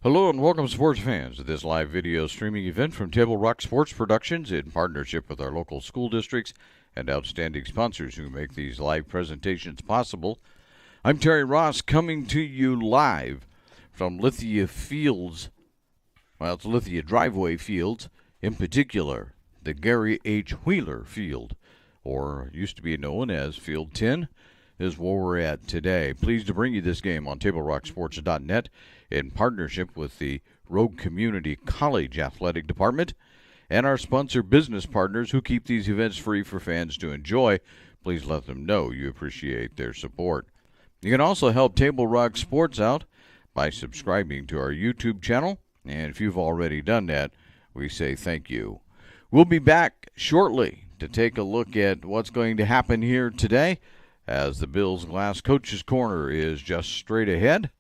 Hello and welcome, sports fans, to this live video streaming event from Table Rock Sports Productions in partnership with our local school districts and outstanding sponsors who make these live presentations possible. I'm Terry Ross, coming to you live from Lithia Fields. Well, it's Lithia Driveway Fields, in particular, the Gary H. Wheeler Field, or used to be known as Field 10, is where we're at today. Pleased to bring you this game on TableRockSports.net in partnership with the Rogue Community College Athletic Department and our sponsor business partners who keep these events free for fans to enjoy. Please let them know you appreciate their support. You can also help Table Rock Sports out by subscribing to our YouTube channel, and if you've already done that, we say thank you. We'll be back shortly to take a look at what's going to happen here today, as the Bills Glass Coach's Corner is just straight ahead.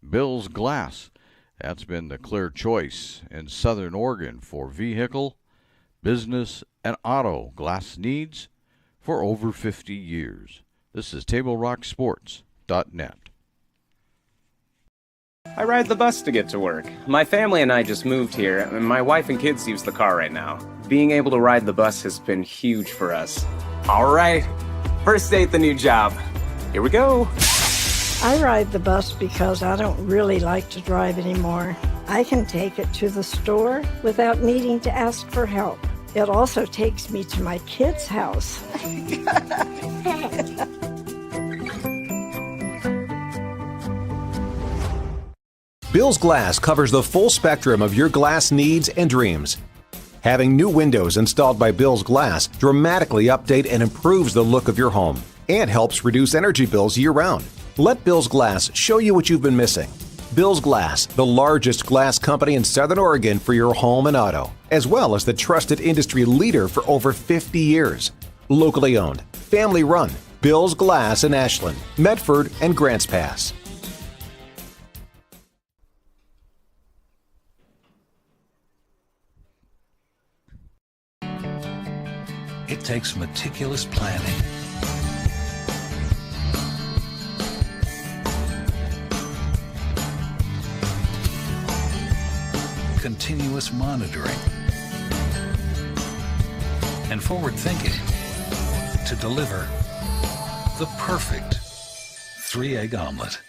Bills Glass, that's been the clear choice in Southern Oregon for vehicle, business, and auto glass needs for over 50 years. This is TableRockSports.net. I ride the bus to get to work. My family and I just moved here, and my wife and kids use the car right now. Being able to ride the bus has been huge for us. All right, first day at the new job. Here we go. I ride the bus because I don't really like to drive anymore. I can take it to the store without needing to ask for help. It also takes me to my kids' house. Bills Glass covers the full spectrum of your glass needs and dreams. Having new windows installed by Bills Glass dramatically update and improves the look of your home and helps reduce energy bills year-round. Let Bills Glass show you what you've been missing. Bills Glass, the largest glass company in Southern Oregon for your home and auto, as well as the trusted industry leader for over 50 years. Locally owned, family run, Bills Glass in Ashland, Medford, and Grants Pass. It takes meticulous planning, continuous monitoring, and forward thinking to deliver the perfect 3-egg omelet.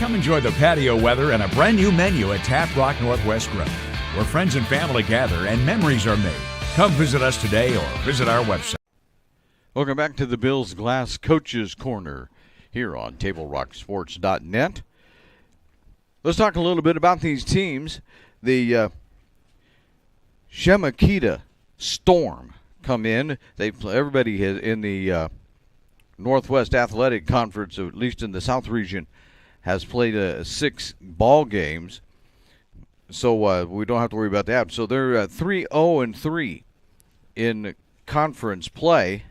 Enjoy the patio weather and a brand new menu at Tap Rock Northwest Grill, where friends and family gather and memories are made. Come visit us today or visit our website. Welcome back to the Bills Glass Coach's Corner here on TableRockSports.net. Let's talk a little bit about these teams. The Chemeketa Storm come in. Everybody in the Northwest Athletic Conference, at least in the South region, has played 6 ball games, so we don't have to worry about that. So they're 3-0-3 in conference play,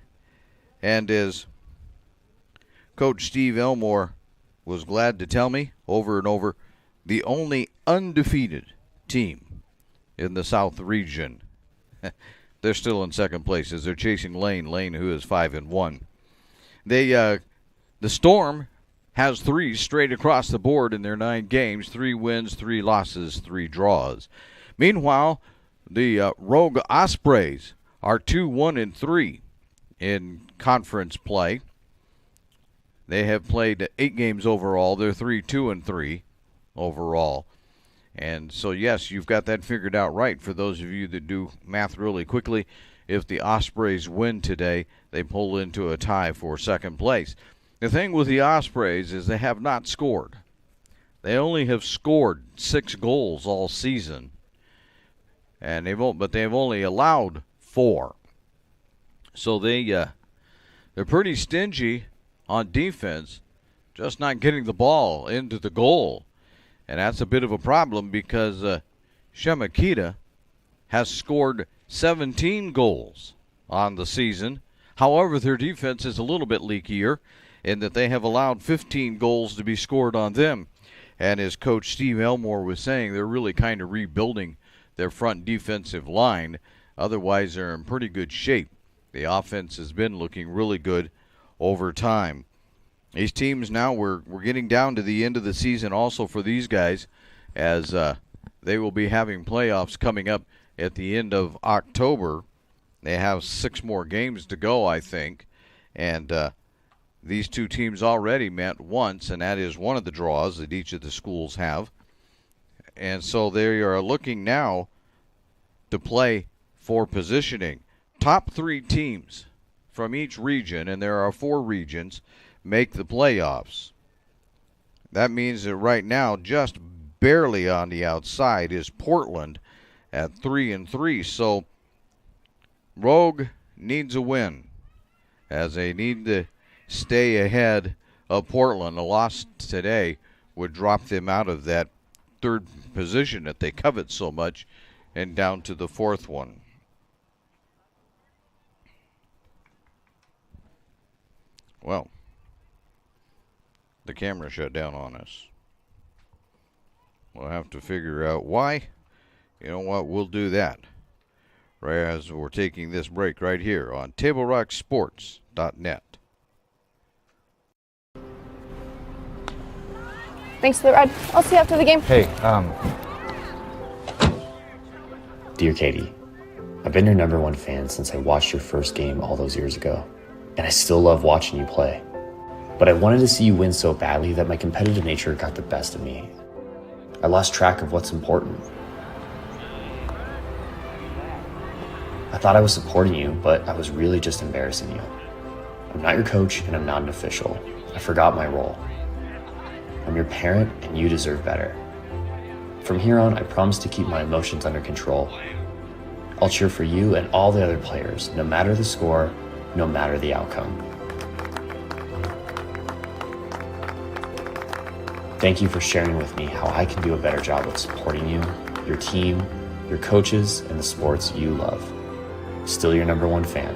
and as Coach Steve Elmore was glad to tell me over and over, the only undefeated team in the South region. They're still in second place as they're chasing Lane, who is 5-1. The Storm has 3 straight across the board in their 9 games, 3 wins, 3 losses, 3 draws. Meanwhile, the Rogue Ospreys are 2-1-3 in conference play. They have played 8 games overall. They're 3-2-3 overall. And so, yes, you've got that figured out right. For those of you that do math really quickly, if the Ospreys win today, they pull into a tie for second place. The thing with the Ospreys is they have not scored. They only have scored 6 goals all season, and they've only allowed 4. So they're pretty stingy on defense, just not getting the ball into the goal, and that's a bit of a problem because Chemeketa has scored 17 goals on the season. However, their defense is a little bit leakier in that they have allowed 15 goals to be scored on them. And as Coach Steve Elmore was saying, they're really kind of rebuilding their front defensive line. Otherwise, they're in pretty good shape. The offense has been looking really good over time. These teams now, we're getting down to the end of the season also for these guys, as they will be having playoffs coming up at the end of October. They have 6 more games to go, I think. And these two teams already met once, and that is one of the draws that each of the schools have. And so they are looking now to play for positioning. Top 3 teams from each region, and there are 4 regions, make the playoffs. That means that right now, just barely on the outside is Portland at 3-3. So Rogue needs a win, as they need to stay ahead of Portland. A loss today would drop them out of that 3rd position that they covet so much and down to the 4th one. Well, the camera shut down on us. We'll have to figure out why. You know what? We'll do that right as we're taking this break right here on TableRockSports.net. Thanks for the ride. I'll see you after the game. Hey, Dear Katie, I've been your #1 fan since I watched your first game all those years ago, and I still love watching you play. But I wanted to see you win so badly that my competitive nature got the best of me. I lost track of what's important. I thought I was supporting you, but I was really just embarrassing you. I'm not your coach, and I'm not an official. I forgot my role. I'm your parent, and you deserve better. From here on, I promise to keep my emotions under control. I'll cheer for you and all the other players, no matter the score, no matter the outcome. Thank you for sharing with me how I can do a better job of supporting you, your team, your coaches, and the sports you love. Still your #1 fan.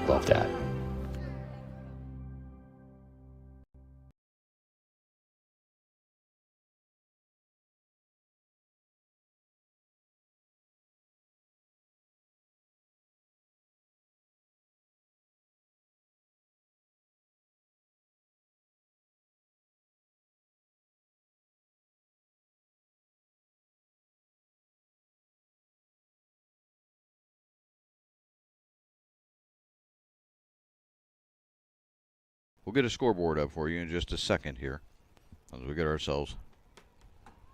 Love, Dad. We'll get a scoreboard up for you in just a second here as we get ourselves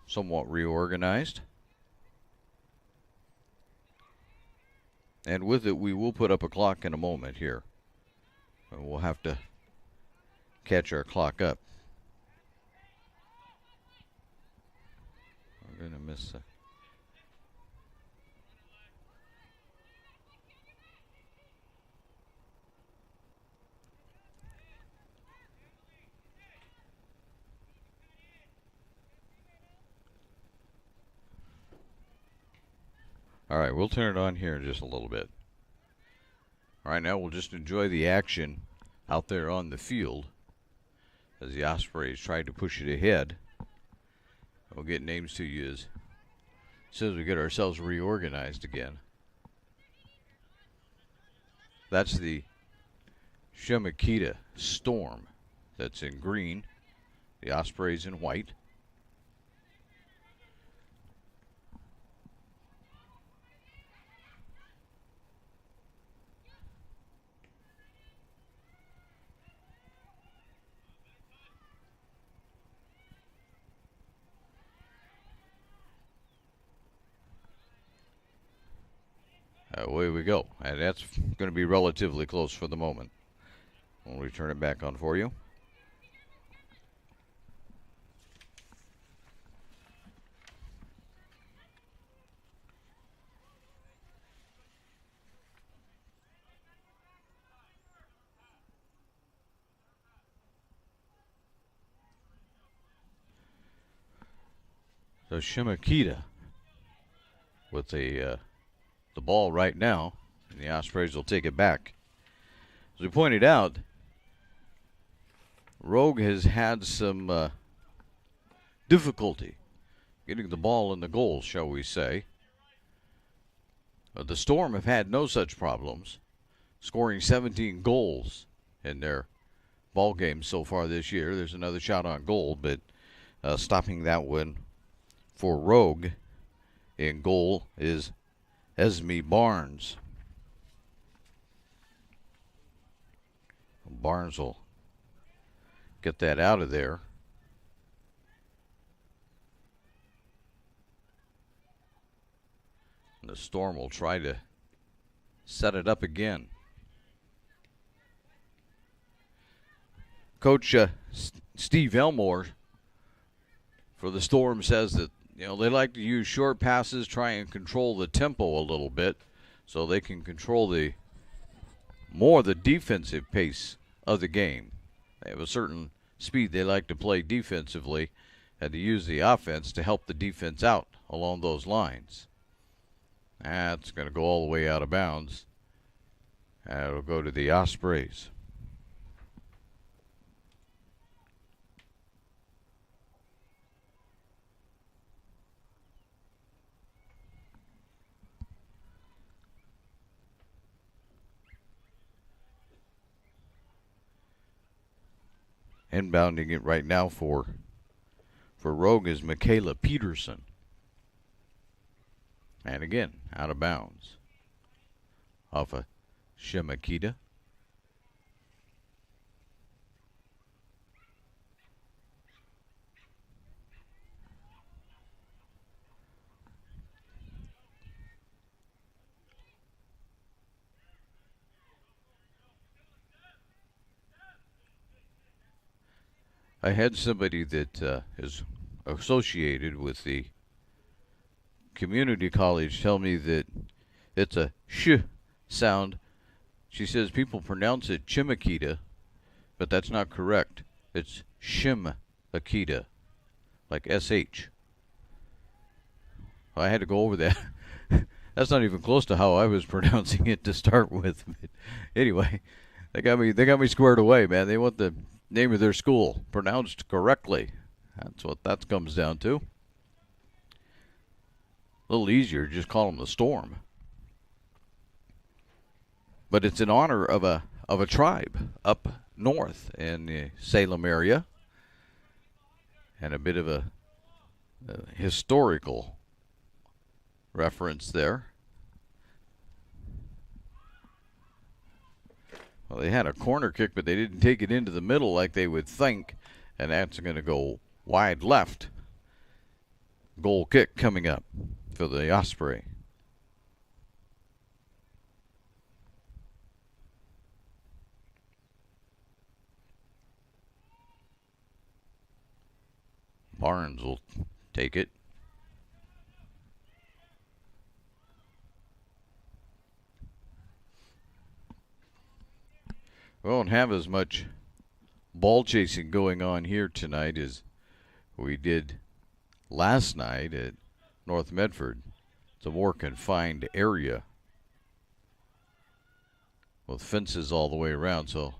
somewhat reorganized. And with it, we will put up a clock in a moment here. And we'll have to catch our clock up. We're going to miss a... All right, we'll turn it on here in just a little bit. All right, now we'll just enjoy the action out there on the field as the Ospreys try to push it ahead. We'll get names to you as soon as we get ourselves reorganized again. That's the Chemeketa Storm that's in green, the Ospreys in white. Away we go, and that's going to be relatively close for the moment. We'll return it back on for you. So Chemeketa with the ball right now And the Ospreys will take it back. As we pointed out, Rogue has had some difficulty getting the ball in the goal, shall we say. The Storm have had no such problems, scoring 17 goals in their ball games so far this year. There's another shot on goal, but stopping that one for Rogue in goal is Esme Barnes. Barnes will get that out of there. And the Storm will try to set it up again. Coach Steve Elmore for the Storm says that they like to use short passes, try and control the tempo a little bit, so they can control the defensive pace of the game. They have a certain speed they like to play defensively, and to use the offense to help the defense out along those lines. That's going to go all the way out of bounds. It'll go to the Ospreys. Inbounding it right now for Rogue is Michaela Peterson. And again, out of bounds. Off of Chemeketa. I had somebody that is associated with the community college tell me that it's a sh sound. She says people pronounce it Chemeketa, but that's not correct. It's Chemeketa, like SH. I had to go over that. That's not even close to how I was pronouncing it to start with. But anyway, they got me squared away, man. They want the name of their school pronounced correctly. That's what that comes down to. A little easier, just call them the Storm. But it's in honor of a tribe up north in the Salem area, and a bit of a historical reference there. Well, they had a corner kick, but they didn't take it into the middle like they would think, and that's going to go wide left. Goal kick coming up for the Osprey. Barnes will take it. We won't have as much ball chasing going on here tonight as we did last night at North Medford. It's a more confined area with fences all the way around, so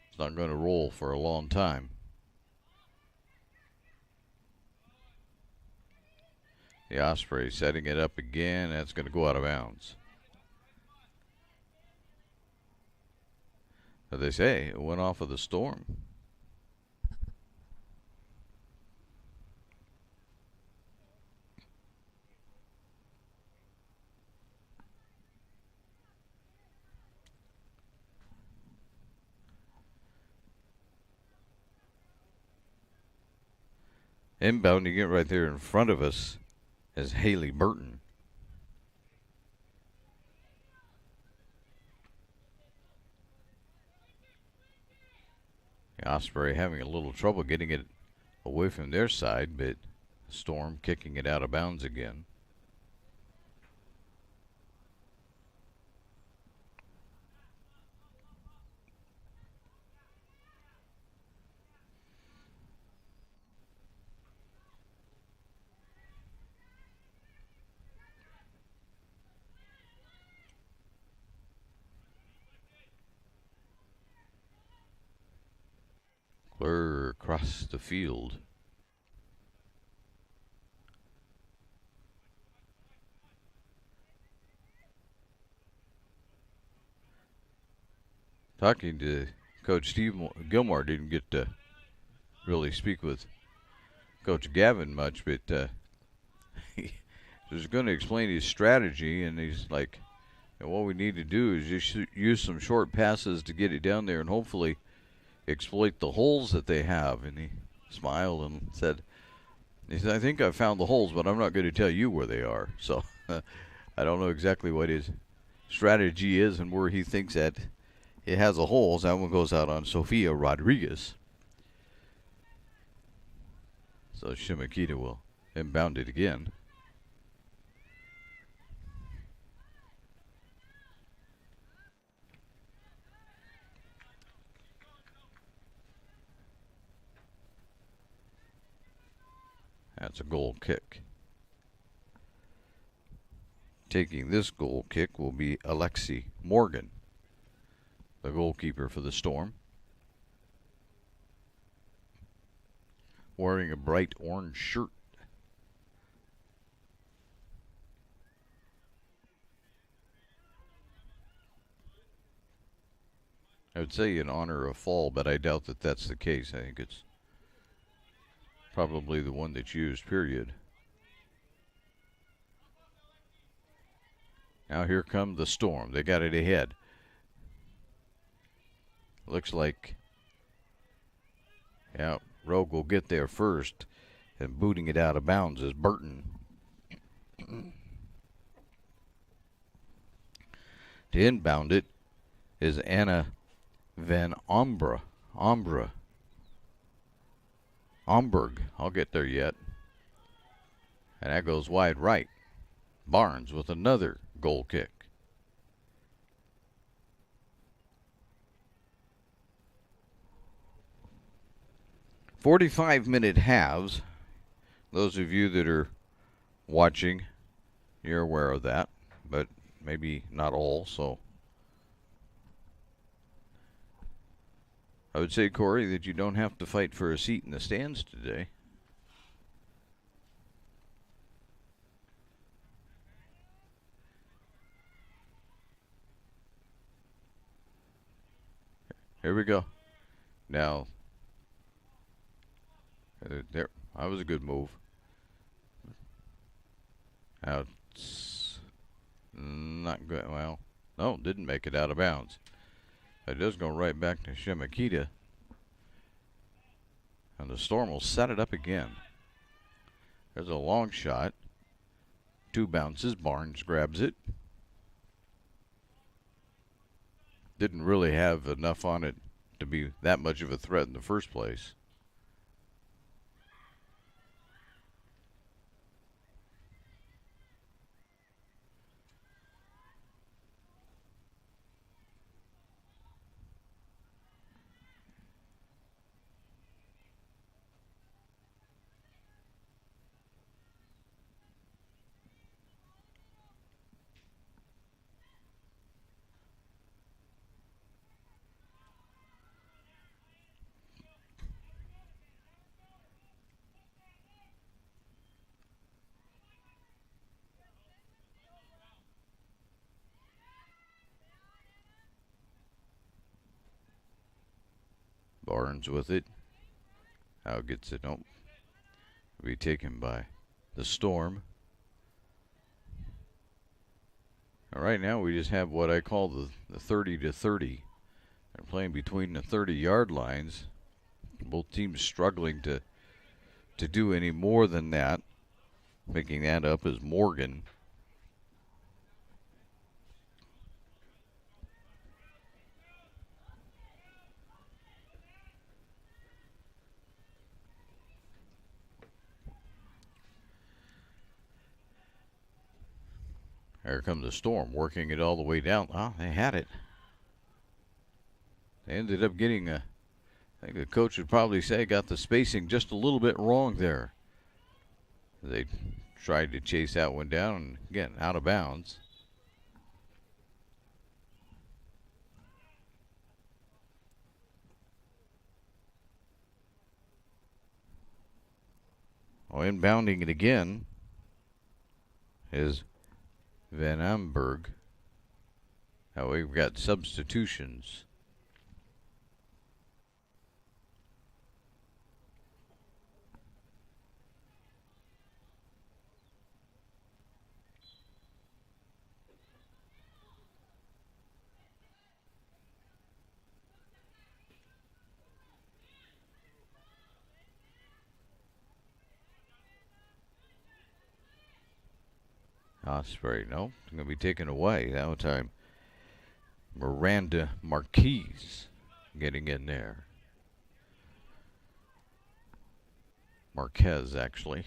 it's not going to roll for a long time. The Osprey setting it up again. That's going to go out of bounds. As they say, it went off of the Storm. Inbounding it right there in front of us is Haley Burton. The Osprey having a little trouble getting it away from their side, but Storm kicking it out of bounds again. across the field. Talking to Coach Steve Gilmore, didn't get to really speak with Coach Gavin much, but he was going to explain his strategy, and he's like, what we need to do is just use some short passes to get it down there and hopefully exploit the holes that they have. And he smiled and said, I think I found the holes, but I'm not going to tell you where they are. So I don't know exactly what his strategy is and where he thinks that it has the holes. That one goes out on Sofia Rodriguez. So Chemeketa will inbound it again. That's a goal kick. Taking this goal kick will be Alexi Morgan, the goalkeeper for the Storm. Wearing a bright orange shirt. I would say in honor of fall, but I doubt that that's the case. I think it's probably the one that's used, period. Now here come the Storm. They got it ahead. Looks like, yeah, Rogue will get there first, and booting it out of bounds is Burton. To inbound it is Anna Van Omberg. I'll get there yet. And that goes wide right. Barnes with another goal kick. "45-minute halves." Those of you that are watching, you're aware of that, but maybe not all, so I would say, Corey, that you don't have to fight for a seat in the stands today. Here we go. Now, there, that was a good move. Now, it's not good. Well, no, didn't make it out of bounds. It does go right back to Chemeketa. And the Storm will set it up again. There's a long shot. 2 bounces. Barnes grabs it. Didn't really have enough on it to be that much of a threat in the first place. Barnes with it. Now gets it. Nope. Will be taken by the Storm. All right, now we just have what I call the 30 to 30. They're playing between the 30-yard lines. Both teams struggling to do any more than that. Picking that up is Morgan. Here comes the Storm, working it all the way down. Oh, they had it. They ended up getting I think the coach would probably say, got the spacing just a little bit wrong there. They tried to chase that one down, and again, out of bounds. Oh, inbounding it again is Van Amberg. Now we've got substitutions. Osprey, no, it's going to be taken away. That time, Miranda Marquez getting in there. Marquez, actually.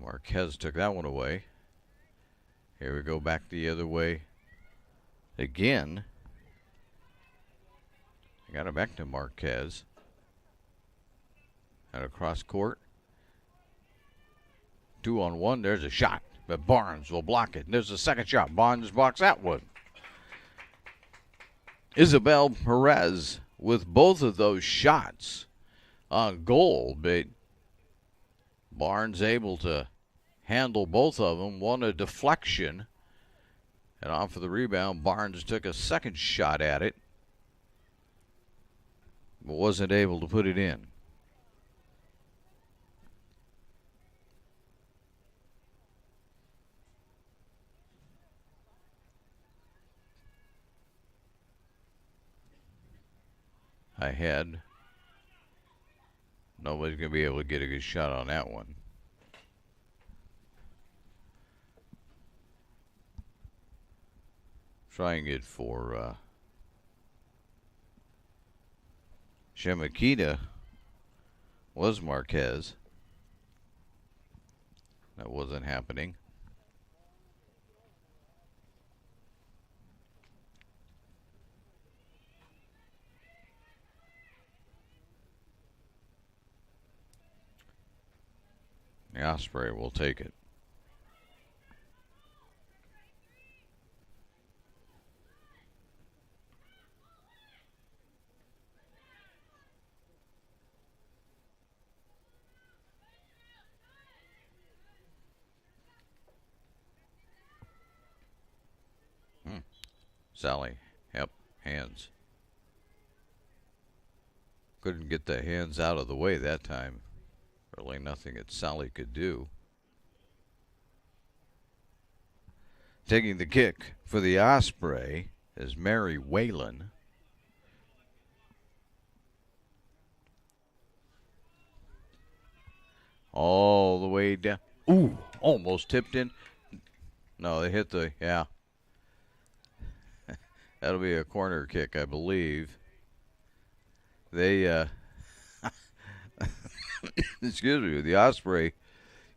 Marquez took that one away. Here we go back the other way again. Got it back to Marquez. Out across court. 2-on-1. There's a shot, but Barnes will block it. And there's a second shot. Barnes blocks that one. Isabel Perez with both of those shots on goal, but Barnes able to handle both of them. One a deflection, and off of the rebound, Barnes took a second shot at it, but wasn't able to put it in. Ahead. Nobody's going to be able to get a good shot on that one. Trying it for Chemeketa was Marquez. That wasn't happening. The Osprey will take it. Sally, yep, hands. Couldn't get the hands out of the way that time. Really nothing that Sally could do. Taking the kick for the Osprey is Mary Whalen. All the way down. Ooh, almost tipped in. No, they hit the, yeah. That'll be a corner kick, I believe. They, excuse me, the Osprey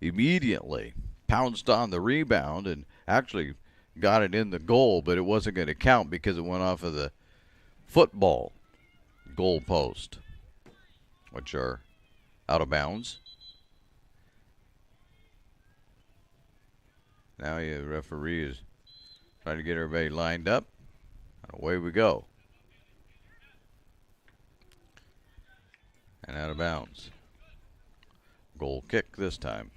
immediately pounced on the rebound and actually got it in the goal, but it wasn't going to count because it went off of the football goal post, which are out of bounds. Now the referee is trying to get everybody lined up. And away we go. And out of bounds. Goal kick this time.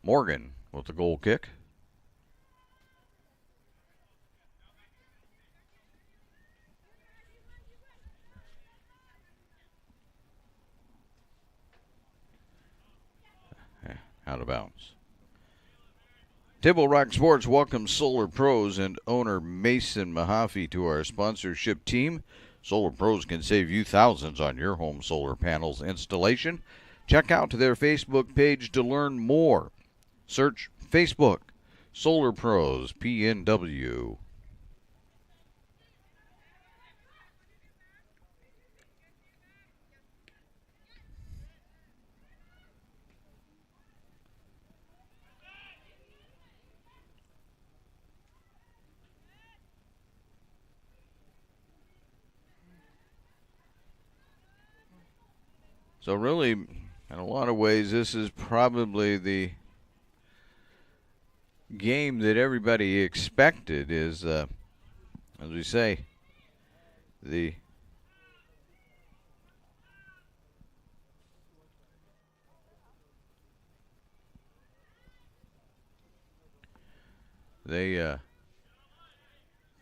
Morgan with the goal kick. Out of bounds. Table Rock Sports welcomes Solar Pros and owner Mason Mahaffey to our sponsorship team. Solar Pros can save you thousands on your home solar panels installation. Check out their Facebook page to learn more. Search Facebook, Solar Pros, PNW. So really, in a lot of ways, this is probably the game that everybody expected. Is as we say, the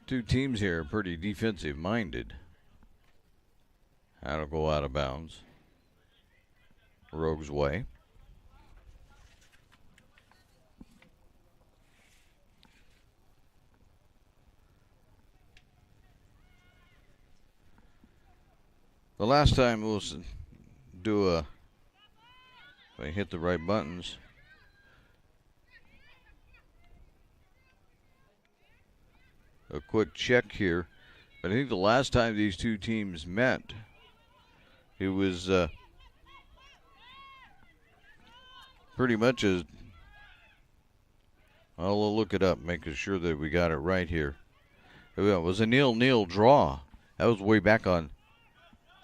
two teams here are pretty defensive minded. That'll go out of bounds. Rogue's way. The last time we'll do if I hit the right buttons. A quick check here. But I think the last time these two teams met, it was pretty much as, I'll look it up, making sure that we got it right here. It was a 0-0 draw. That was way back on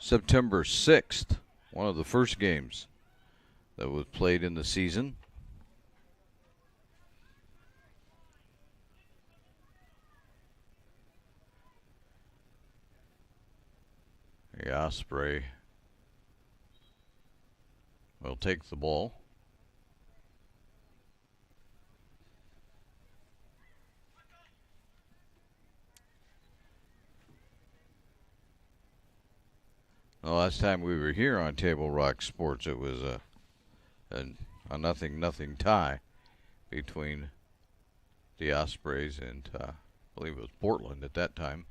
September 6th, one of the first games that was played in the season. The Osprey will take the ball. The last time we were here on Table Rock Sports, it was a 0-0 tie between the Ospreys and I believe it was Portland at that time.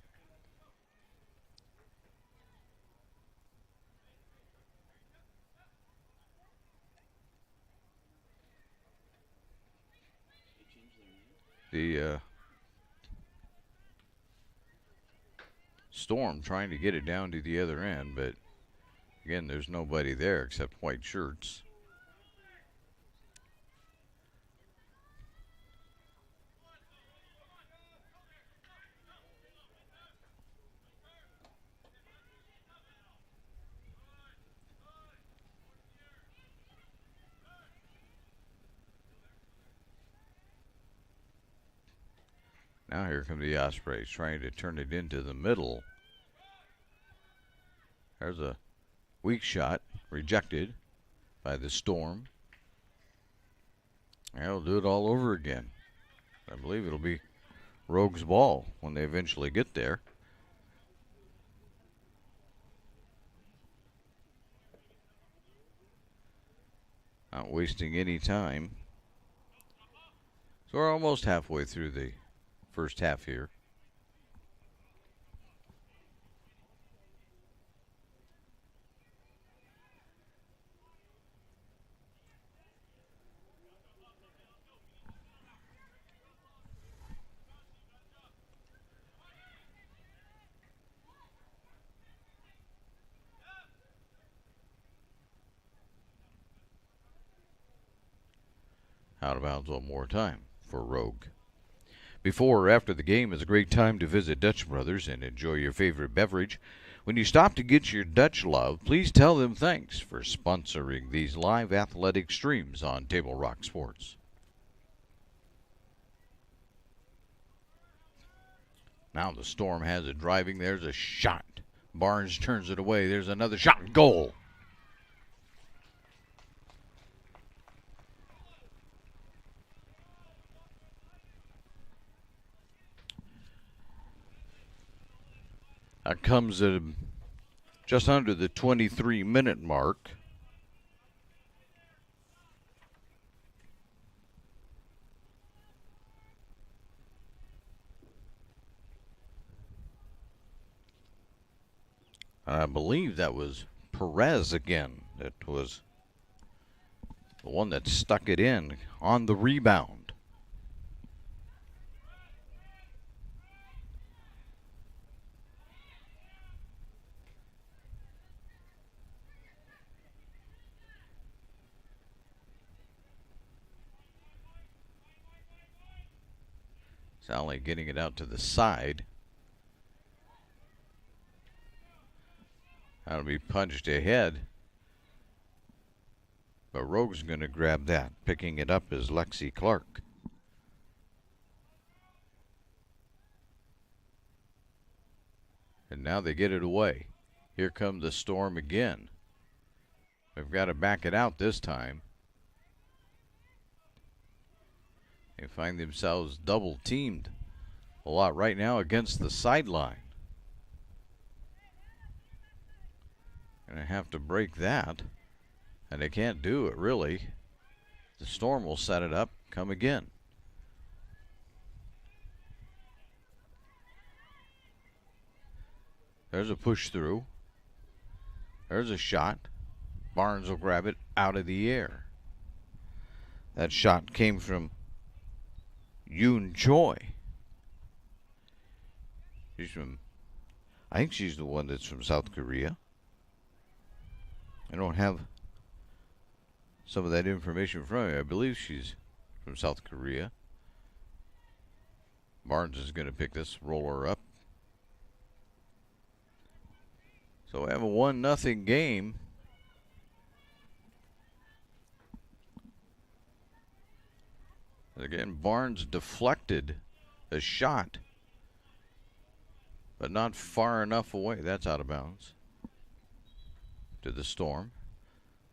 The Storm trying to get it down to the other end, but again, there's nobody there except white shirts. Now here come the Ospreys trying to turn it into the middle. There's a weak shot, rejected by the Storm. They'll do it all over again. I believe it'll be Rogue's ball when they eventually get there. Not wasting any time. So we're almost halfway through the first half here. Out of bounds one more time for Rogue. Before or after the game is a great time to visit Dutch Brothers and enjoy your favorite beverage. When you stop to get your Dutch love, please tell them thanks for sponsoring these live athletic streams on Table Rock Sports. Now the Storm has it driving. There's a shot. Barnes turns it away. There's another shot. Goal. That comes at just under the 23-minute mark. I believe that was Perez again. That was the one that stuck it in on the rebound. Sally getting it out to the side. That'll be punched ahead. But Rogue's going to grab that. Picking it up is Lexi Clark. And now they get it away. Here comes the Storm again. They've got to back it out this time. They find themselves double teamed a lot right now against the sideline. Gonna have to break that. And they can't do it really. The Storm will set it up, come again. There's a push through. There's a shot. Barnes will grab it out of the air. That shot came from Yoon Choi. She's from, I think she's the one that's from South Korea. I don't have some of that information from me. I believe she's from South Korea. Barnes is going to pick this roller up. So we have a 1-0 game. Again, Barnes deflected a shot, but not far enough away. That's out of bounds to the Storm,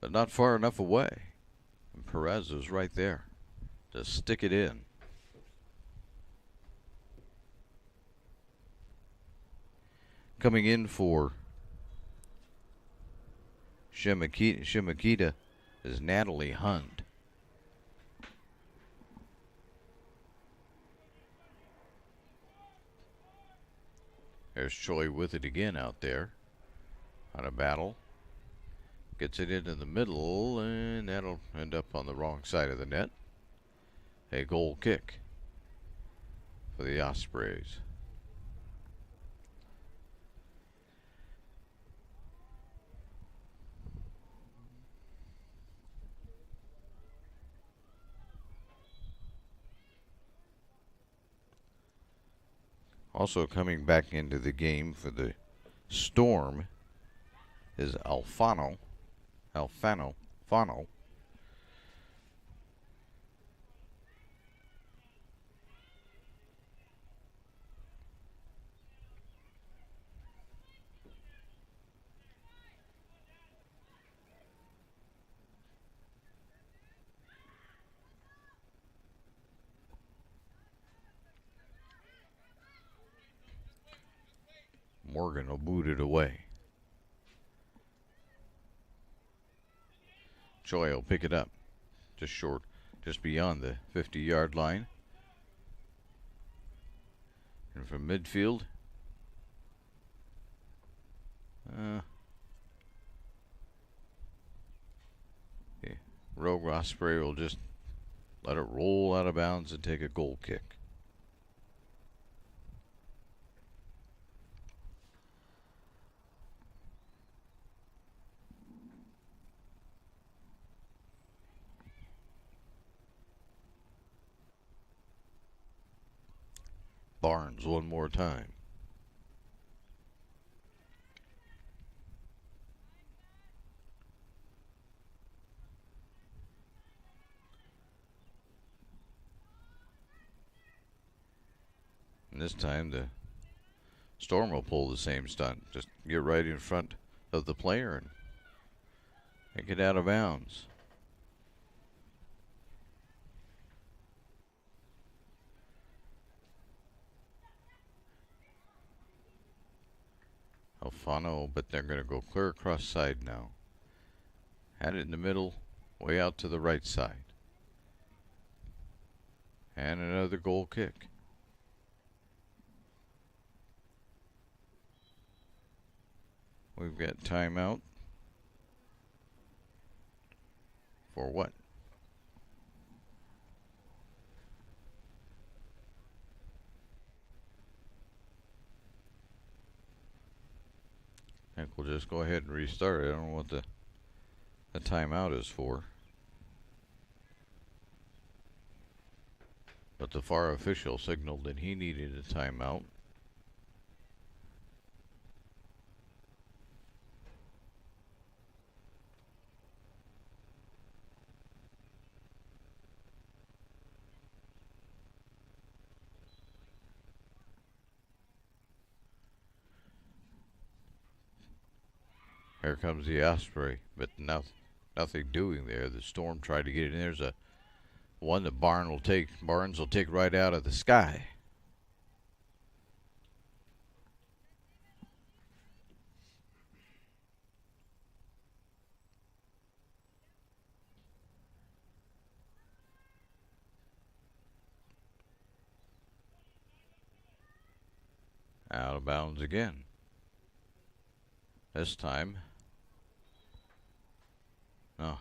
but not far enough away. And Perez was right there to stick it in. Coming in for Chemeketa is Natalie Hunt. There's Choi with it again out there on a battle. Gets it into the middle, and that'll end up on the wrong side of the net. A goal kick for the Ospreys. Also coming back into the game for the Storm is Alfano. Morgan will boot it away. Choi will pick it up. Just short, just beyond the 50-yard line. And from midfield. Rogue Osprey will just let it roll out of bounds and take a goal kick. Barnes one more time. And this time the Storm will pull the same stunt. Just get right in front of the player and make it out of bounds. Alfano, but they're going to go clear across side now. Had it in the middle, way out to the right side. And another goal kick. We've got timeout. For what? I think we'll just go ahead and restart it. I don't know what the timeout is for. But the FAR official signaled that he needed a timeout. Here comes the Osprey, but nothing doing there. The Storm tried to get it in. There's a one that Barnes will take right out of the sky. Out of bounds again. This time. No.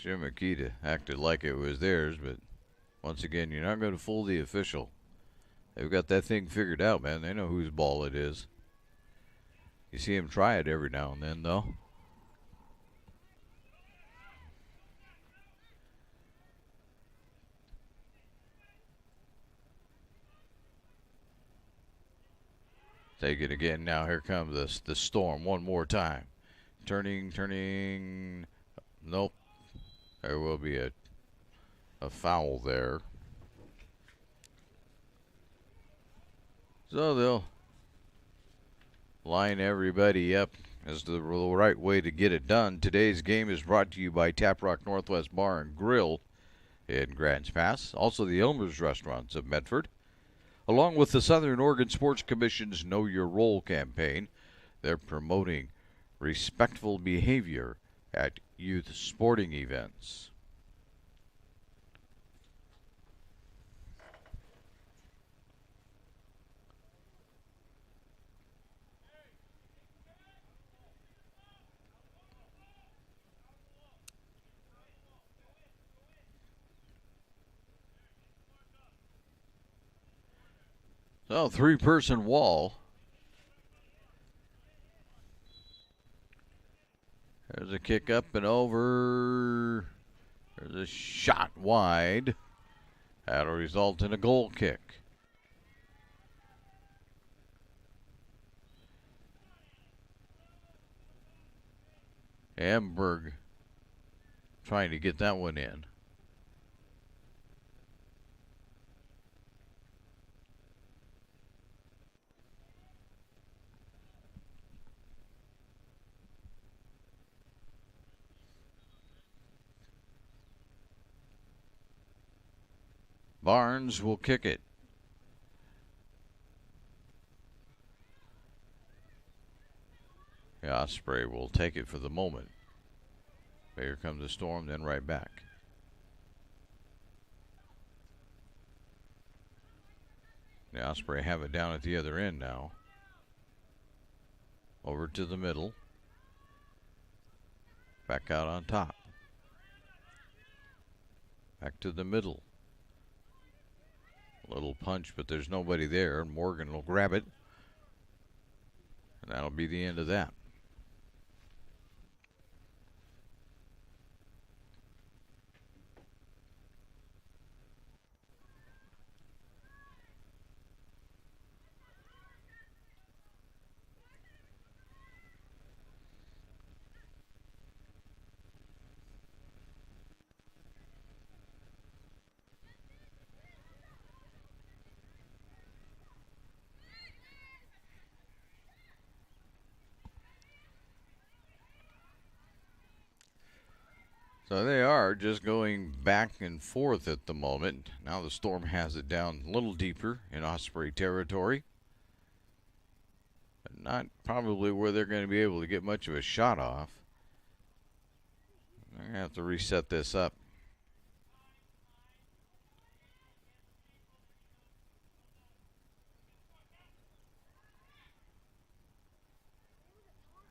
Chemeketa acted like it was theirs, but once again, you're not going to fool the official. They've got that thing figured out, man. They know whose ball it is. You see him try it every now and then, though. Take it again. Now here comes the Storm one more time. Turning. Nope. There will be a foul there. So they'll line everybody up as the right way to get it done. Today's game is brought to you by Tap Rock Northwest Bar and Grill in Grants Pass. Also the Elmer's Restaurants of Medford. Along with the Southern Oregon Sports Commission's Know Your Role campaign, they're promoting respectful behavior at youth sporting events. So, three-person wall. There's a kick up and over. There's a shot wide. That'll result in a goal kick. Amberg trying to get that one in. Barnes will kick it. The Osprey will take it for the moment. Here comes the Storm, then right back. The Osprey have it down at the other end now. Over to the middle. Back out on top. Back to the middle. Little punch, but there's nobody there. Morgan will grab it. And that'll be the end of that. So they are just going back and forth at the moment. Now the Storm has it down a little deeper in Osprey territory. But not probably where they're going to be able to get much of a shot off. They're going to have to reset this up.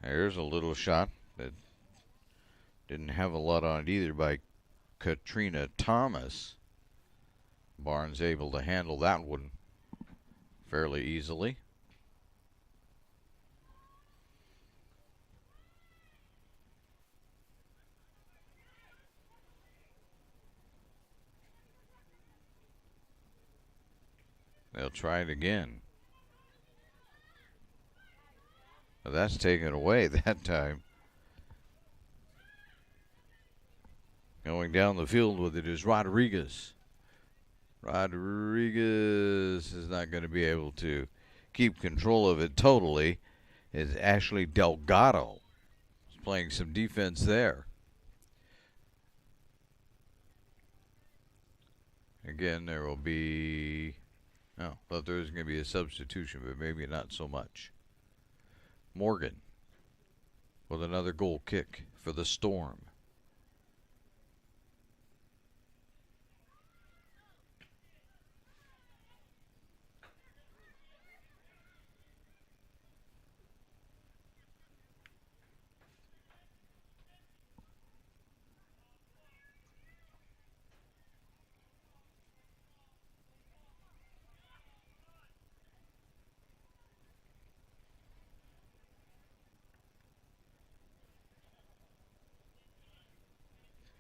There's a little shot that didn't have a lot on it either by Katrina Thomas. Barnes able to handle that one fairly easily. They'll try it again. But that's taken away that time. Going down the field with it is Rodriguez. Rodriguez is not going to be able to keep control of it totally. is Ashley Delgado. He's playing some defense there. Again, there will be... Oh, thought there was going to be a substitution, but maybe not so much. Morgan with another goal kick for the Storm.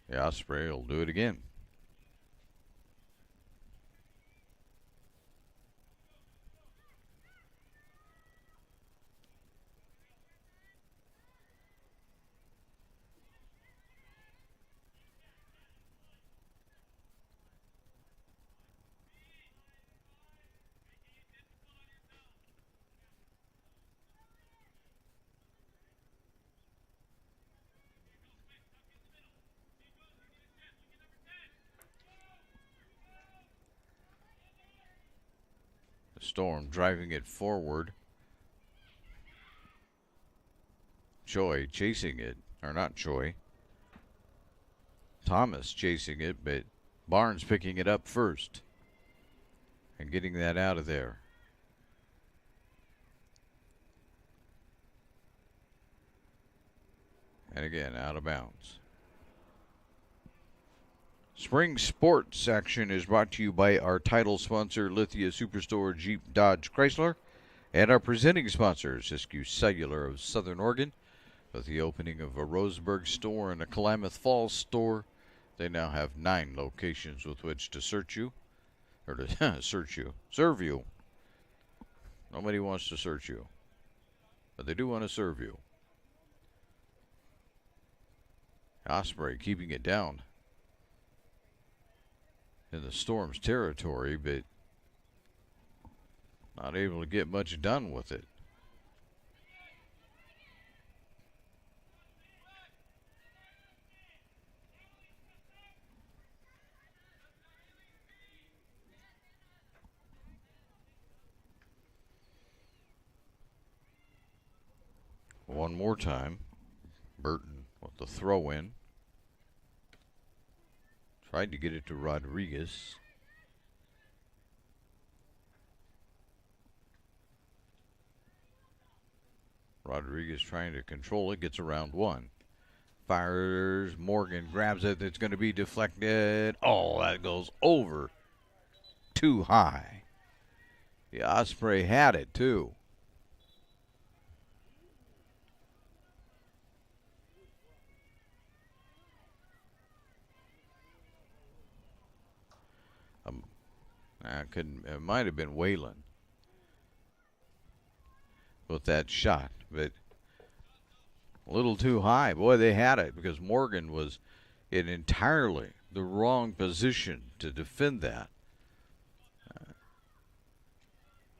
The Osprey will do it again. Storm driving it forward. Choi chasing it, or not Choi. Thomas chasing it, but Barnes picking it up first and getting that out of there. And again, out of bounds. Spring Sports action is brought to you by our title sponsor, Lithia Superstore Jeep Dodge Chrysler, and our presenting sponsor, Siskiyou Cellular of Southern Oregon. With the opening of a Roseburg store and a Klamath Falls store, they now have 9 locations with which to serve you. Nobody wants to search you, but they do want to serve you. Osprey keeping it down in the Storm's territory, but not able to get much done with it. One more time, Burton with the throw in. Tried to get it to Rodriguez. Rodriguez trying to control it, gets around one. Fires, Morgan grabs it, it's going to be deflected. Oh, that goes over too high. The Osprey had it too. It might have been Whalen with that shot, but a little too high. Boy, they had it because Morgan was in entirely the wrong position to defend that.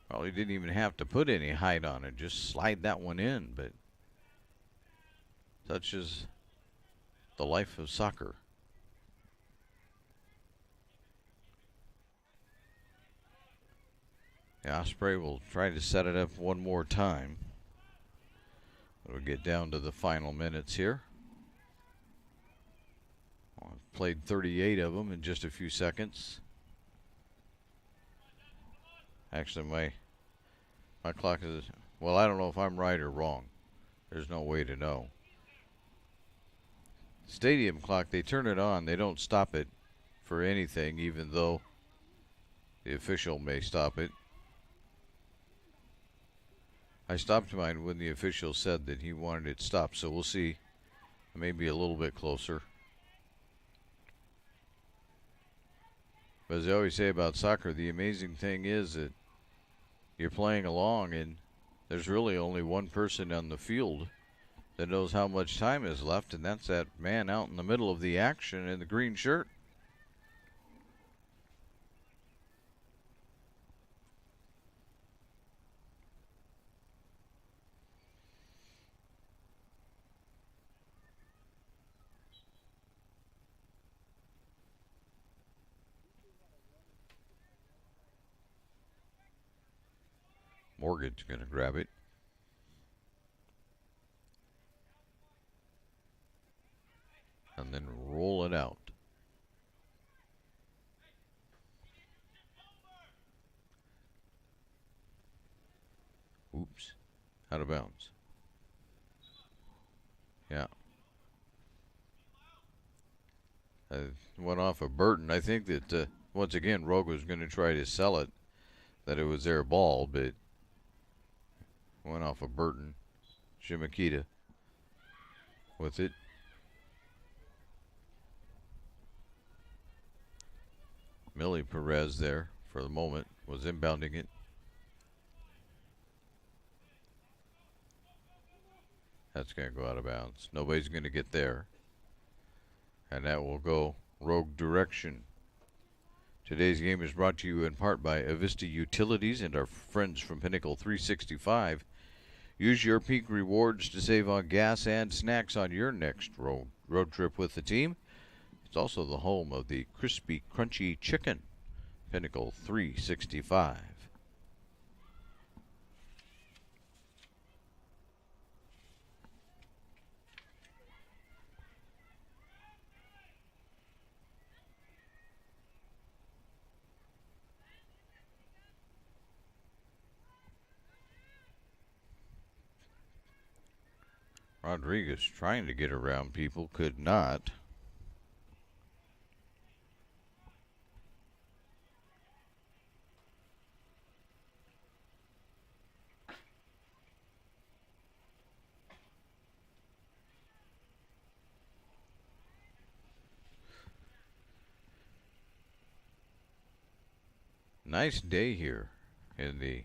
Well, he didn't even have to put any height on it, just slide that one in, but such is the life of soccer. The Osprey will try to set it up one more time. We'll get down to the final minutes here. I've played 38 of them in just a few seconds. Actually, my clock is, well, I don't know if I'm right or wrong. There's no way to know. Stadium clock, they turn it on. They don't stop it for anything, even though the official may stop it. I stopped mine when the official said that he wanted it stopped, so we'll see. Maybe a little bit closer. But as I always say about soccer, the amazing thing is that you're playing along and there's really only one person on the field that knows how much time is left, and that's that man out in the middle of the action in the green shirt. Morgan's going to grab it. And then roll it out. Oops. Out of bounds. Yeah. Went off of Burton. I think that, once again, Rogue was going to try to sell it, that it was their ball, but went off of Burton. Chemeketa with it. Millie Perez there for the moment was inbounding it. That's going to go out of bounds. Nobody's going to get there. And that will go Rogue direction. Today's game is brought to you in part by Avista Utilities and our friends from Pinnacle 365. Use your peak rewards to save on gas and snacks on your next road trip with the team. It's also the home of the crispy, crunchy chicken. Pinnacle 365. Rodriguez trying to get around people, could not. Nice day here in the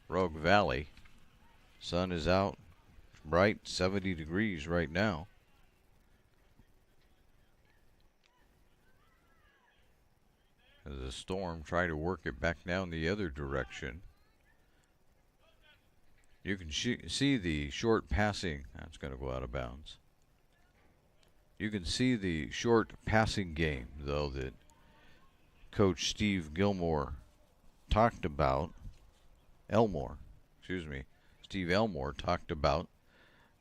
Rogue Valley. Sun is out, bright, 70 degrees right now. As the Storm try to work it back down the other direction. You can see the short passing. That's going to go out of bounds. You can see the short passing game, though, that Coach Steve talked about. Steve Elmore talked about,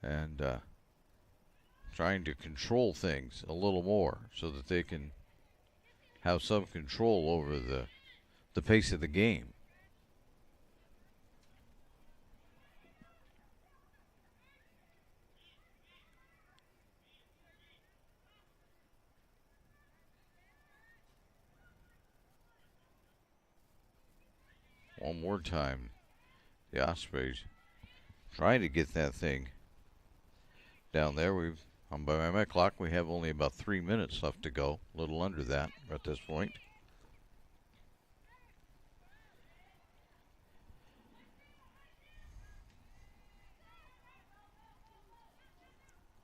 and trying to control things a little more so that they can have some control over the pace of the game. One more time, the Ospreys trying to get that thing down there. By my clock, we have only about 3 minutes left to go, a little under that at this point.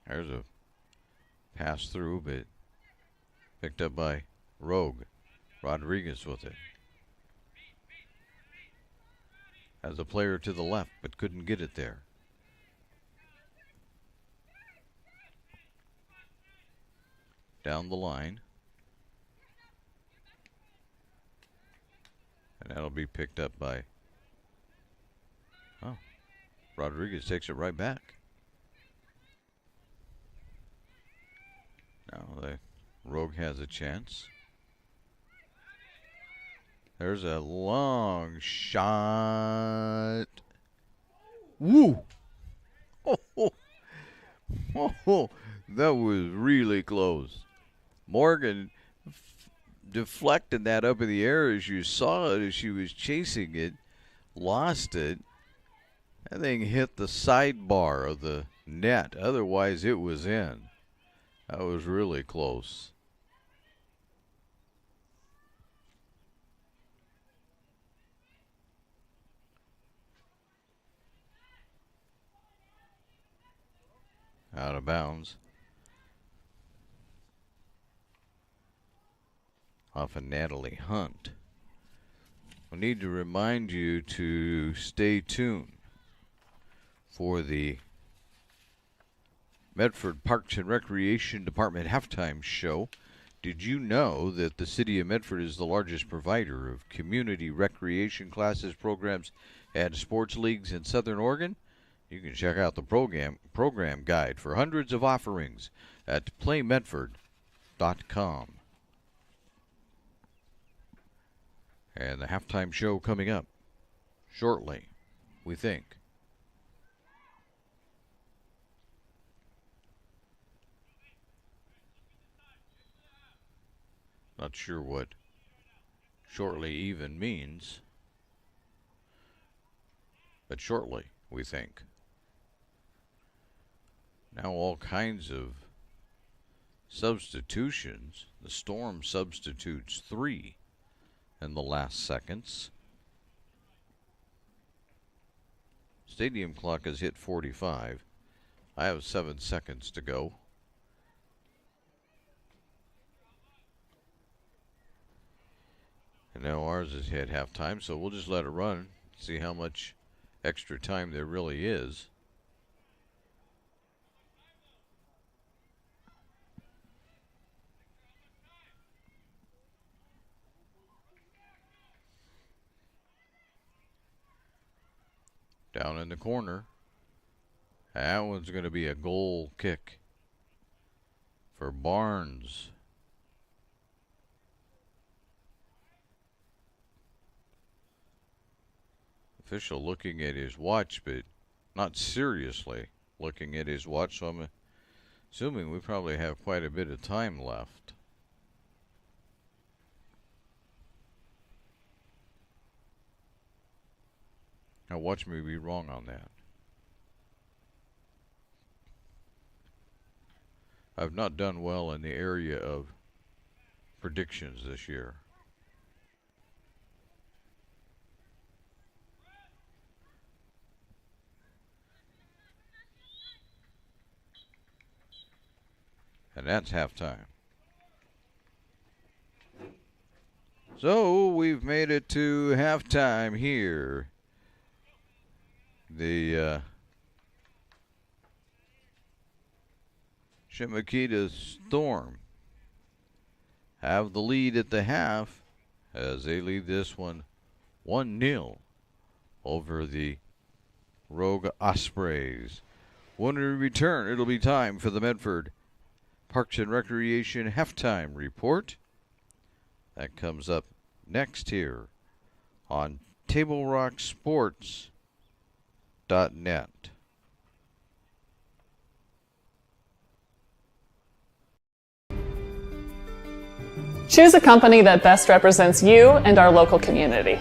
There's a pass through, but picked up by Rogue. Rodriguez with it. Has a player to the left, but couldn't get it there. Down the line. And that'll be picked up by... Oh, Rodriguez takes it right back. Now the Rogue has a chance. There's a long shot. Woo! Oh, that was really close. Morgan deflected that up in the air as you saw it as she was chasing it. Lost it. That thing hit the sidebar of the net. Otherwise, it was in. That was really close. Out of bounds. Off of Natalie Hunt. We need to remind you to stay tuned for the Medford Parks and Recreation Department halftime show. Did you know that the City of Medford is the largest provider of community recreation classes, programs, and sports leagues in Southern Oregon, you can check out the program guide for hundreds of offerings at playmedford.com. And the halftime show coming up shortly, we think. Not sure what shortly even means, but shortly, we think. Now all kinds of substitutions. The Storm substitutes 3 in the last seconds. Stadium clock has hit 45. I have 7 seconds to go. And now ours has hit halftime, so we'll just let it run, see how much extra time there really is. Down in the corner. That one's going to be a goal kick for Barnes. Official looking at his watch, but not seriously looking at his watch, so I'm assuming we probably have quite a bit of time left. Now watch me be wrong on that. I've not done well in the area of predictions this year. And that's halftime. So we've made it to halftime here. The Chemeketa Storm have the lead at the half as they lead this one 1-0 over the Rogue Ospreys. When we return, it'll be time for the Medford Parks and Recreation halftime report. That comes up next here on TableRockSports.net. Choose a company that best represents you and our local community.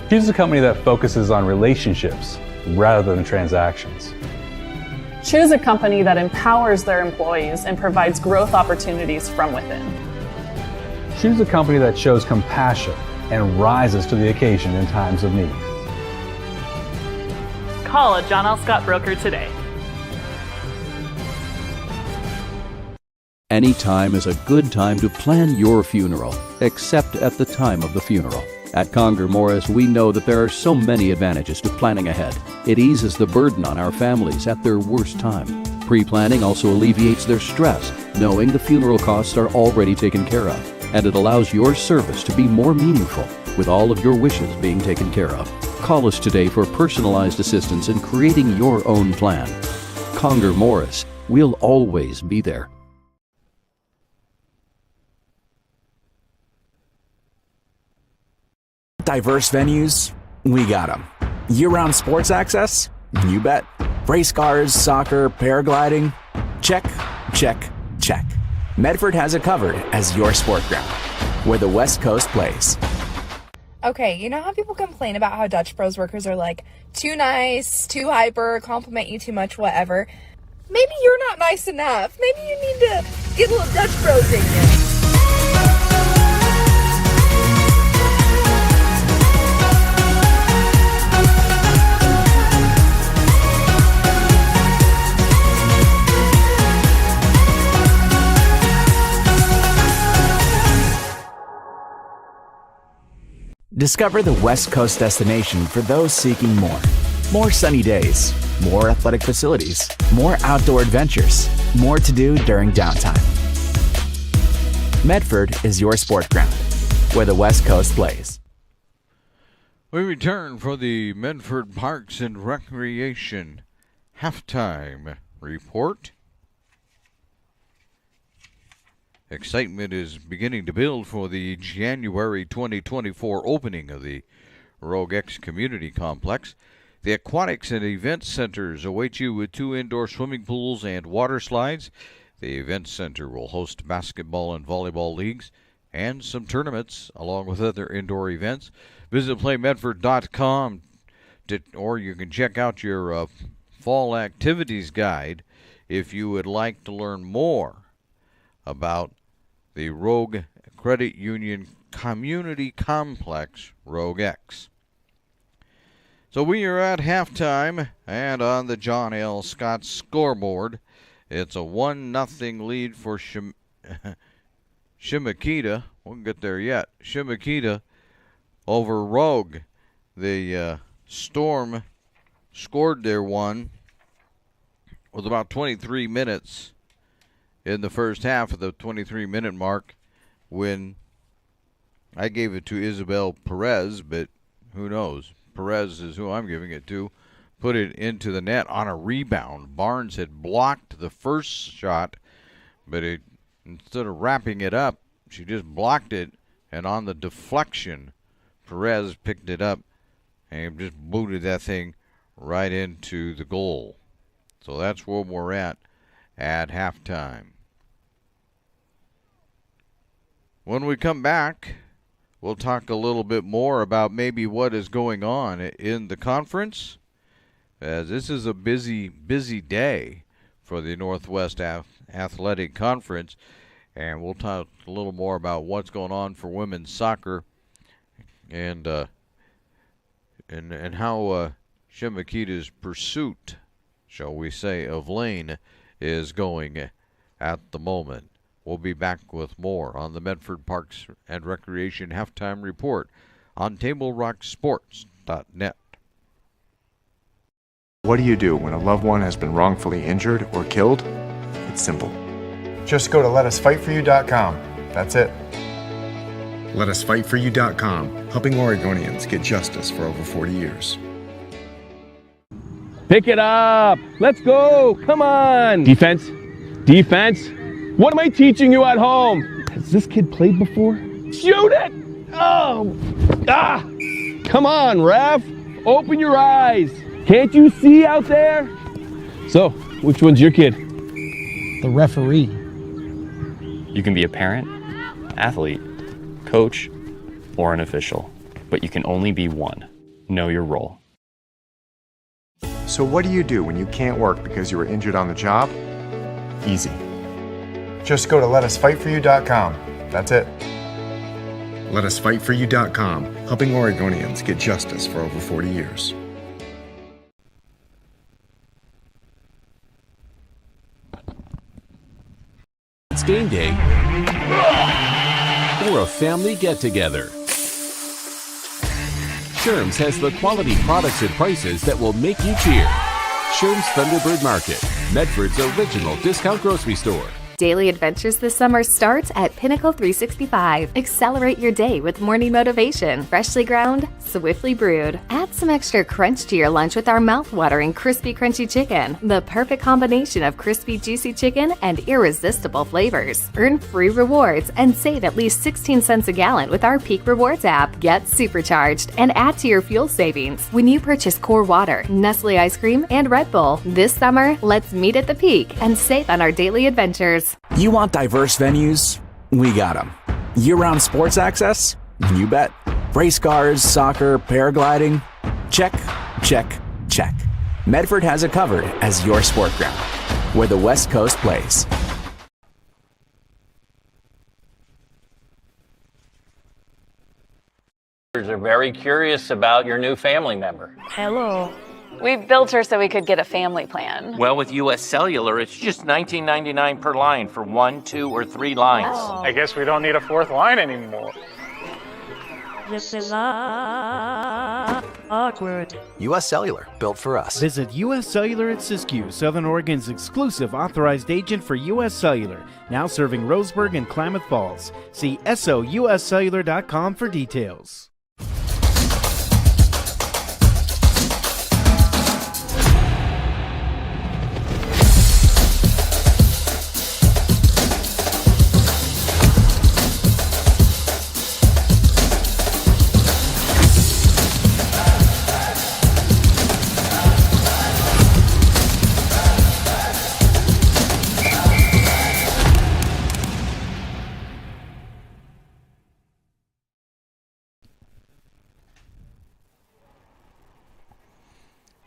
Choose a company that focuses on relationships rather than transactions. Choose a company that empowers their employees and provides growth opportunities from within. Choose a company that shows compassion and rises to the occasion in times of need. Call a John L. Scott broker today. Any time is a good time to plan your funeral, except at the time of the funeral. At Conger Morris, we know that there are so many advantages to planning ahead. It eases the burden on our families at their worst time. Pre-planning also alleviates their stress, knowing the funeral costs are already taken care of. And it allows your service to be more meaningful, with all of your wishes being taken care of. Call us today for personalized assistance in creating your own plan. Conger Morris, we'll always be there. Diverse venues, we got them. Year-round sports access? You bet. Race cars, soccer, paragliding? Check, check, check. Medford has it covered as your sport ground, where the West Coast plays. Okay, you know how people complain about how Dutch Bros workers are like too nice, too hyper, compliment you too much, whatever? Maybe you're not nice enough. Maybe you need to get a little Dutch Bros in you. Discover the West Coast destination for those seeking more. More sunny days, more athletic facilities, more outdoor adventures, more to do during downtime. Medford is your sport ground, where the West Coast plays. We return for the Medford Parks and Recreation halftime report. Excitement is beginning to build for the January 2024 opening of the Rogue X Community Complex. The Aquatics and Event Centers await you with 2 indoor swimming pools and water slides. The Event Center will host basketball and volleyball leagues and some tournaments along with other indoor events. Visit playmedford.com or you can check out your fall activities guide if you would like to learn more about the Rogue Credit Union Community Complex, Rogue X. So we are at halftime, and on the John L. Scott scoreboard, it's a 1-0 lead for Chemeketa. We'll get there yet. Chemeketa over Rogue. The Storm scored their one with about 23 minutes in the first half of the 23-minute mark when I gave it to Isabel Perez, but who knows? Perez is who I'm giving it to. Put it into the net on a rebound. Barnes had blocked the first shot, but instead of wrapping it up, she just blocked it, and on the deflection, Perez picked it up and just booted that thing right into the goal. So that's where we're at halftime. When we come back, we'll talk a little bit more about maybe what is going on in the conference, as this is a busy day for the Northwest Athletic Conference, and we'll talk a little more about what's going on for women's soccer and how Chemeketa's pursuit, shall we say, of Lane is going at the moment. We'll be back with more on the Medford Parks and Recreation Halftime Report on TableRockSports.net. What do you do when a loved one has been wrongfully injured or killed? It's simple. Just go to LetUsFightForYou.com. That's it. LetUsFightForYou.com, helping Oregonians get justice for over 40 years. Pick it up. Let's go. Come on. Defense. Defense. What am I teaching you at home? Has this kid played before? Shoot it. Oh. Ah. Come on, ref. Open your eyes. Can't you see out there? So, which one's your kid? The referee. You can be a parent, athlete, coach, or an official, but you can only be one. Know your role. So what do you do when you can't work because you were injured on the job? Easy. Just go to LetUsFightForYou.com. That's it. LetUsFightForYou.com, helping Oregonians get justice for over 40 years. It's game day or a family get-together. Sherm's has the quality products and prices that will make you cheer. Sherm's Thunderbird Market, Medford's original discount grocery store. Daily adventures this summer starts at Pinnacle 365. Accelerate your day with morning motivation. Freshly ground, swiftly brewed. Add some extra crunch to your lunch with our mouth-watering crispy crunchy chicken. The perfect combination of crispy juicy chicken and irresistible flavors. Earn free rewards and save at least 16 cents a gallon with our Peak Rewards app. Get supercharged and add to your fuel savings when you purchase Core Water, Nestle ice cream, and Red Bull. This summer, let's meet at the Peak and save on our daily adventures. You want diverse venues? We got them. Year-round sports access? You bet. Race cars, soccer, paragliding? Check, check, check. Medford has it covered as your sport ground, where the West Coast plays. Are very curious about your new family member. Hello. We built her so we could get a family plan. Well, with U.S. Cellular, it's just $19.99 per line for 1, 2, or 3 lines. Oh. I guess we don't need a 4th line anymore. This is awkward. U.S. Cellular, built for us. Visit U.S. Cellular at Siskiyou, Southern Oregon's exclusive authorized agent for U.S. Cellular, now serving Roseburg and Klamath Falls. See SOUScellular.com for details.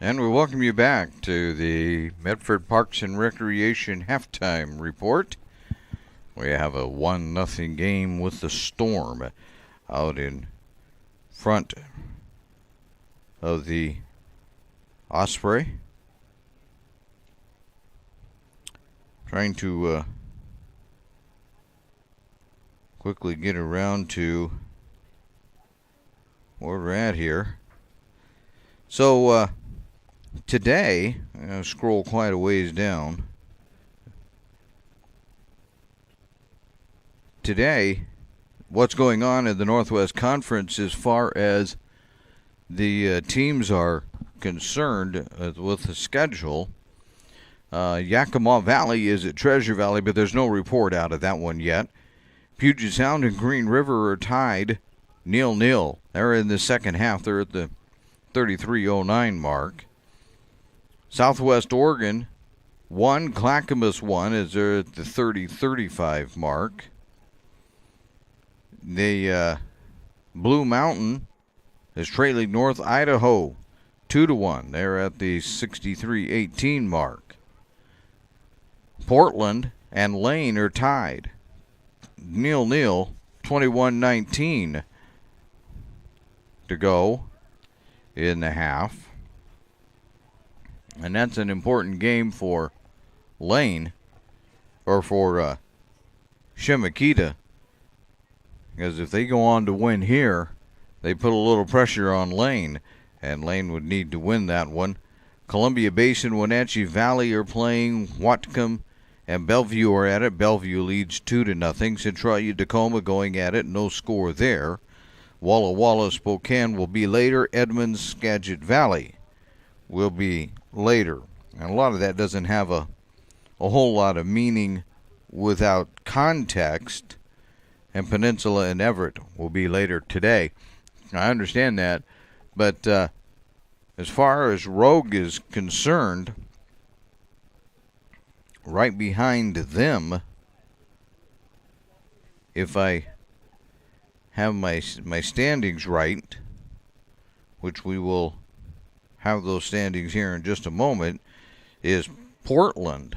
And we welcome you back to the Medford Parks and Recreation halftime report. We have a 1-0 game with the Storm out in front of the Osprey. Trying to quickly get around to where we're at here. So today, I'm going to scroll quite a ways down. Today, what's going on in the Northwest Conference as far as the teams are concerned with the schedule. Yakima Valley is at Treasure Valley, but there's no report out of that one yet. Puget Sound and Green River are tied 0-0. They're in the second half. They're at the 33:09 mark. Southwest Oregon 1, Clackamas 1 as they're at the 30:35 mark. The Blue Mountain is trailing North Idaho 2-1. They're at the 63:18 mark. Portland and Lane are tied 0-0, 21:19 to go in the half. And that's an important game for Lane, or for Chemeketa, because if they go on to win here, they put a little pressure on Lane, and Lane would need to win that one. Columbia Basin, Wenatchee Valley are playing. Whatcom and Bellevue are at it. Bellevue leads 2-0. Centralia Tacoma going at it. No score there. Walla Walla Spokane will be later. Edmonds Skagit Valley will be later. And a lot of that doesn't have a whole lot of meaning without context. And Peninsula and Everett will be later today. I understand that. But as far as Rogue is concerned, right behind them, if I have my standings right, which we will have those standings here in just a moment, is Portland.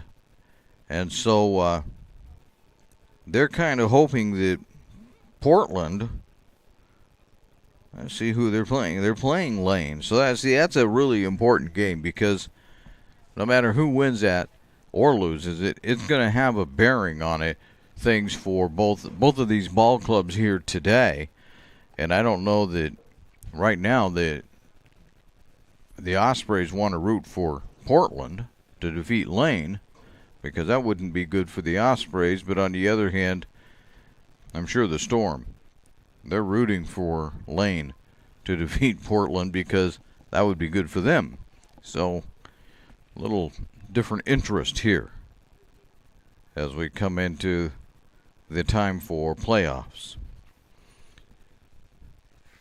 And so they're kind of hoping that Portland, let's see who they're playing. They're playing Lane. So that's a really important game, because no matter who wins that or loses it, it's going to have a bearing on it, things for both of these ball clubs here today. And I don't know that right now the Ospreys want to root for Portland to defeat Lane, because that wouldn't be good for the Ospreys. But on the other hand, I'm sure the Storm, they're rooting for Lane to defeat Portland, because that would be good for them. So a little different interest here as we come into the time for playoffs.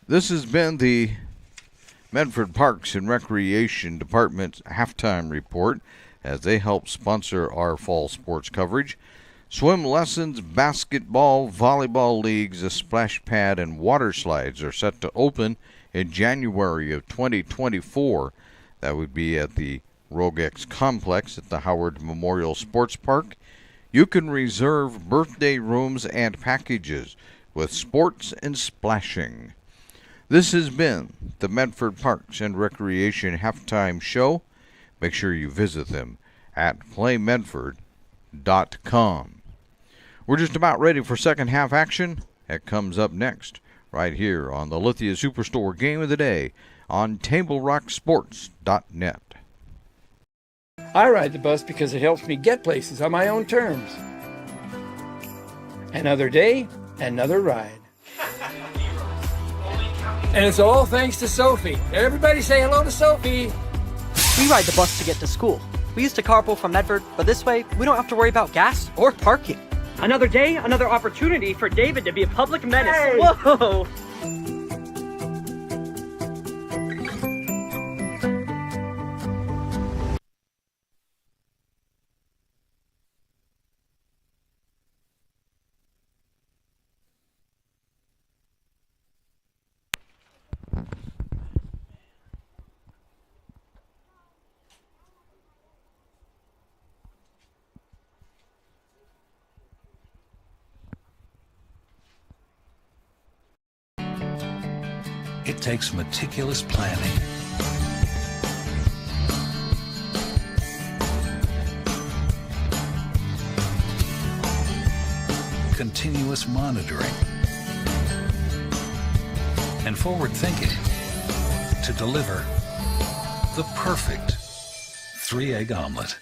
This has been the Medford Parks and Recreation Department's halftime report, as they help sponsor our fall sports coverage. Swim lessons, basketball, volleyball leagues, a splash pad, and water slides are set to open in January of 2024. That would be at the Rogex Complex at the Howard Memorial Sports Park. You can reserve birthday rooms and packages with sports and splashing. This has been the Medford Parks and Recreation halftime show. Make sure you visit them at playmedford.com. We're just about ready for second half action. That comes up next, right here on the Lithia Superstore Game of the Day on TableRockSports.net. I ride the bus because it helps me get places on my own terms. Another day, another ride. And it's all thanks to Sophie. Everybody say hello to Sophie. We ride the bus to get to school. We used to carpool from Medford, but this way, we don't have to worry about gas or parking. Another day, another opportunity for David to be a public menace. Hey. Whoa! it takes meticulous planning. Continuous monitoring. And forward thinking to deliver the perfect 3-egg omelet.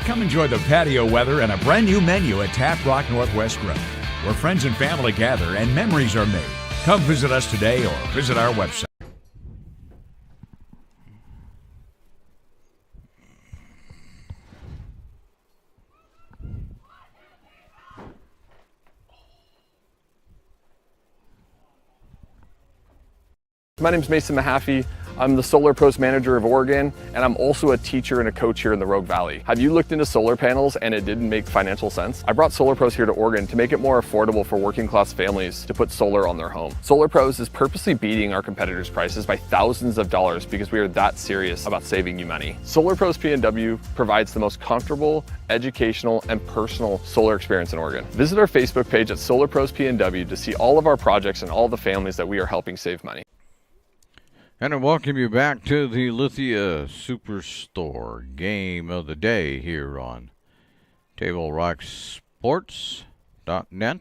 Come enjoy the patio weather and a brand new menu at Tap Rock Northwest Grill, where friends and family gather and memories are made. Come visit us today or visit our website. My name is Mason Mahaffey. I'm the Solar Pros Manager of Oregon, and I'm also a teacher and a coach here in the Rogue Valley. Have you looked into solar panels and it didn't make financial sense? I brought Solar Pros here to Oregon to make it more affordable for working class families to put solar on their home. Solar Pros is purposely beating our competitors' prices by thousands of dollars because we are that serious about saving you money. Solar Pros PNW provides the most comfortable, educational, and personal solar experience in Oregon. Visit our Facebook page at Solar Pros PNW to see all of our projects and all the families that we are helping save money. And I welcome you back to the Lithia Superstore game of the day here on TableRockSports.net.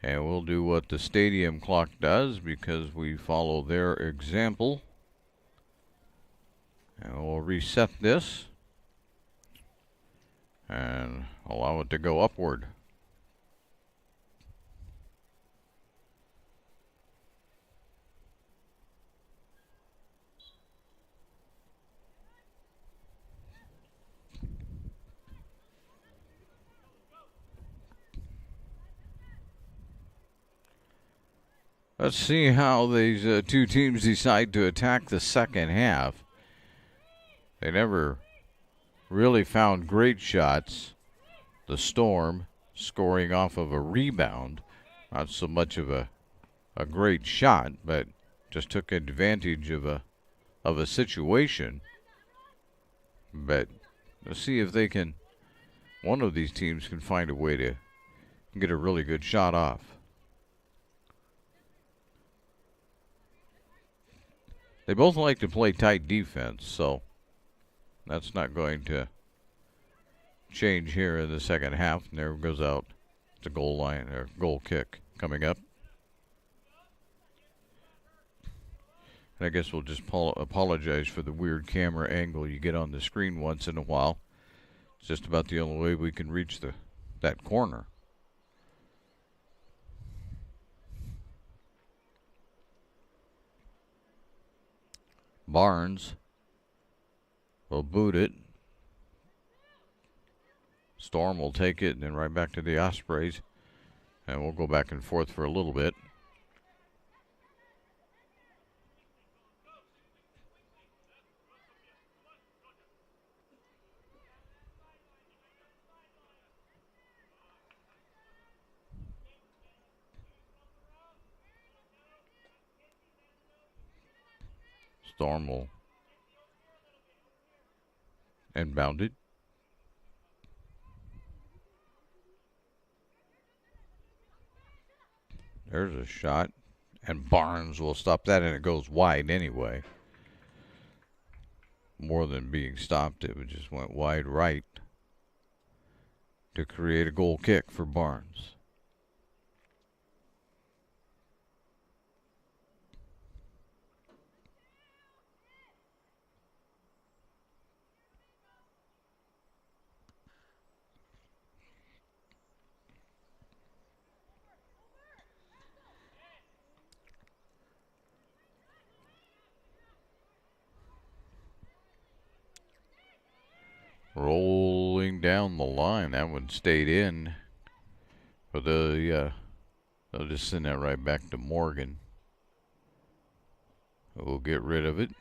And we'll do what the stadium clock does because we follow their example. And we'll reset this and allow it to go upward. Let's see how these two teams decide to attack the second half. They never really found great shots. The Storm scoring off of a rebound. Not so much of a great shot, but just took advantage of a situation. But let's see if they can, one of these teams can find a way to get a really good shot off. They both like to play tight defense, so that's not going to change here in the second half. And there goes out the goal line, or goal kick coming up. And I guess we'll just apologize for the weird camera angle you get on the screen once in a while. It's just about the only way we can reach that corner. Barnes will boot it. Storm will take it and then right back to the Ospreys. And we'll go back and forth for a little bit. Storm will inbound it. There's a shot, and Barnes will stop that, and it goes wide anyway. More than being stopped, it just went wide right to create a goal kick for Barnes. Rolling down the line. That one stayed in. But they'll just send that right back to Morgan. We'll get rid of it.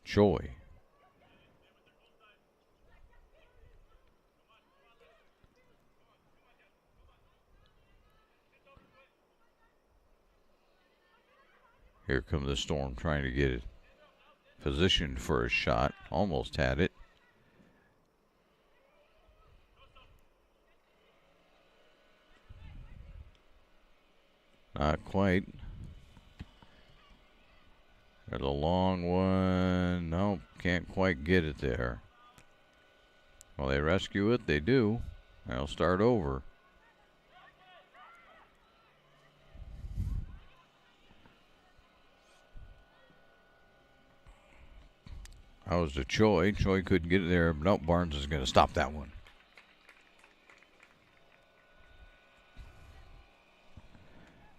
Choi. Here comes the Storm trying to get it positioned for a shot. Almost had it. Not quite. There's a long one. Nope, can't quite get it there. Well, they rescue it. They do. They'll start over. That was to Choi. Choi couldn't get it there. Nope, Barnes is going to stop that one.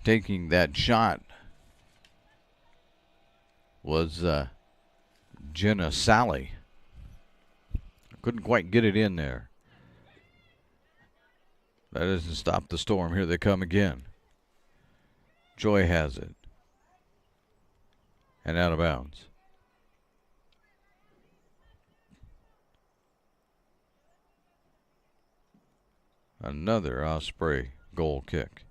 Taking that shot was Jenna Sally. Couldn't quite get it in there. That doesn't stop the Storm. Here they come again. Choi has it. And out of bounds. Another Osprey goal kick.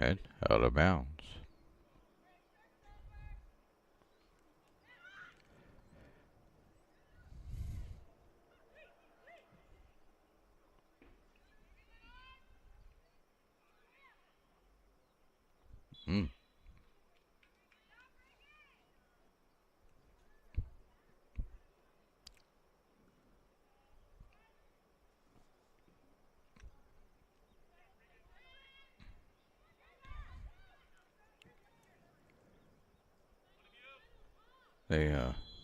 And out of bounds. They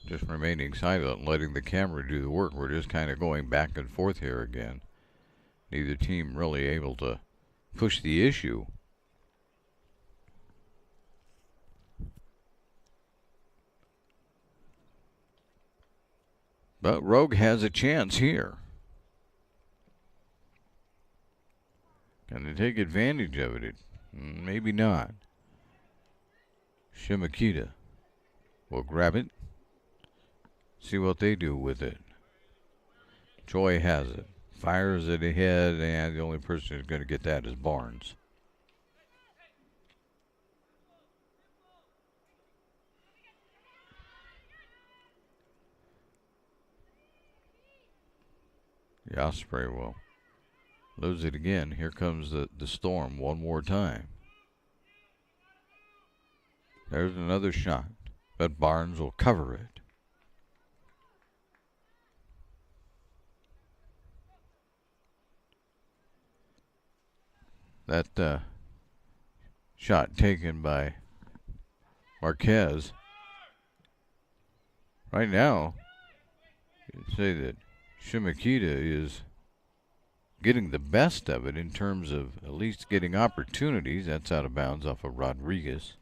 just remaining silent and letting the camera do the work. We're just kind of going back and forth here again. Neither team really able to push the issue. But Rogue has a chance here. Can they take advantage of it? Maybe not. Chemeketa will grab it. See what they do with it. Choi has it. Fires it ahead, and the only person who's going to get that is Barnes. The Osprey will lose it again. Here comes the Storm one more time. There's another shot, but Barnes will cover it. That shot taken by Marquez. Right now, you'd say that Chemeketa is getting the best of it in terms of at least getting opportunities. That's out of bounds off of Rodriguez.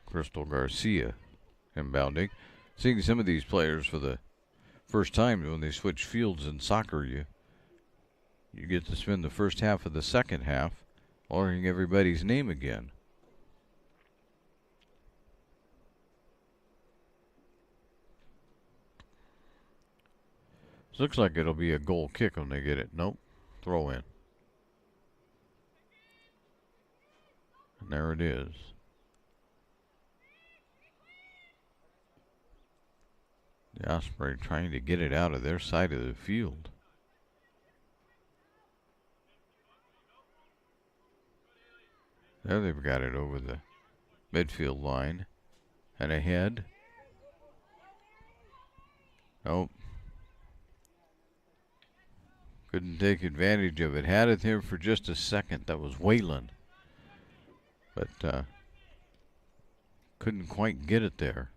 Crystal Garcia inbounding. Seeing some of these players for the first time when they switch fields in soccer, you get to spend the first half of the second half learning everybody's name again. This looks like it'll be a goal kick when they get it. Nope. Throw in. And there it is. The Osprey trying to get it out of their side of the field. There they've got it over the midfield line and ahead. Nope. Couldn't take advantage of it. Had it there for just a second. That was Wayland. But couldn't quite get it there.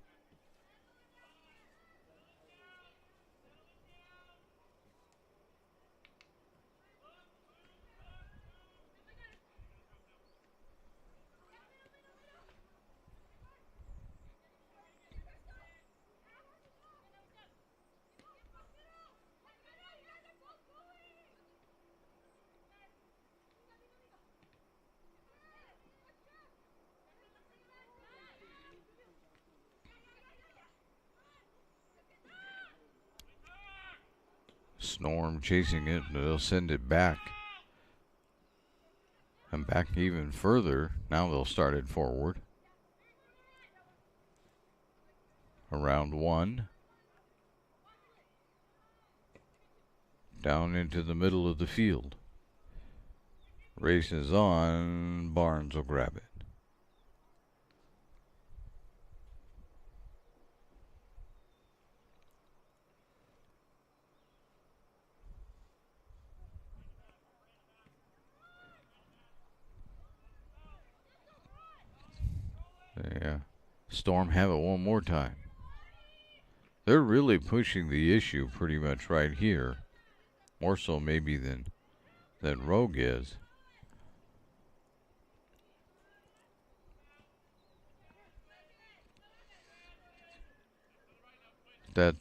Storm chasing it, but they'll send it back. And back even further. Now they'll start it forward. Around one. Down into the middle of the field. Race is on. Barnes will grab it. Yeah. Storm have it one more time. They're really pushing the issue pretty much right here. More so maybe than Rogue is. That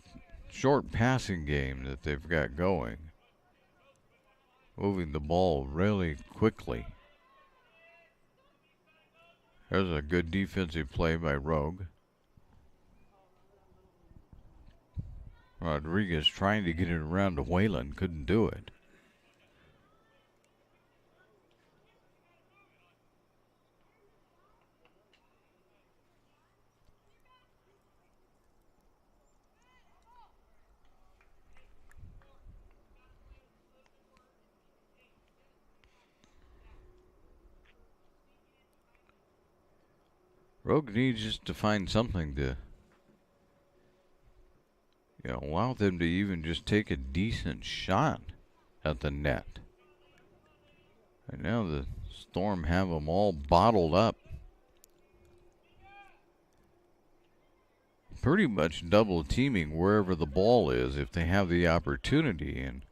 short passing game that they've got going. Moving the ball really quickly. There's a good defensive play by Rogue. Rodriguez trying to get it around to Wayland, couldn't do it. Rogue needs just to find something to, allow them to even just take a decent shot at the net. And now the Storm have them all bottled up. Pretty much double teaming wherever the ball is if they have the opportunity. And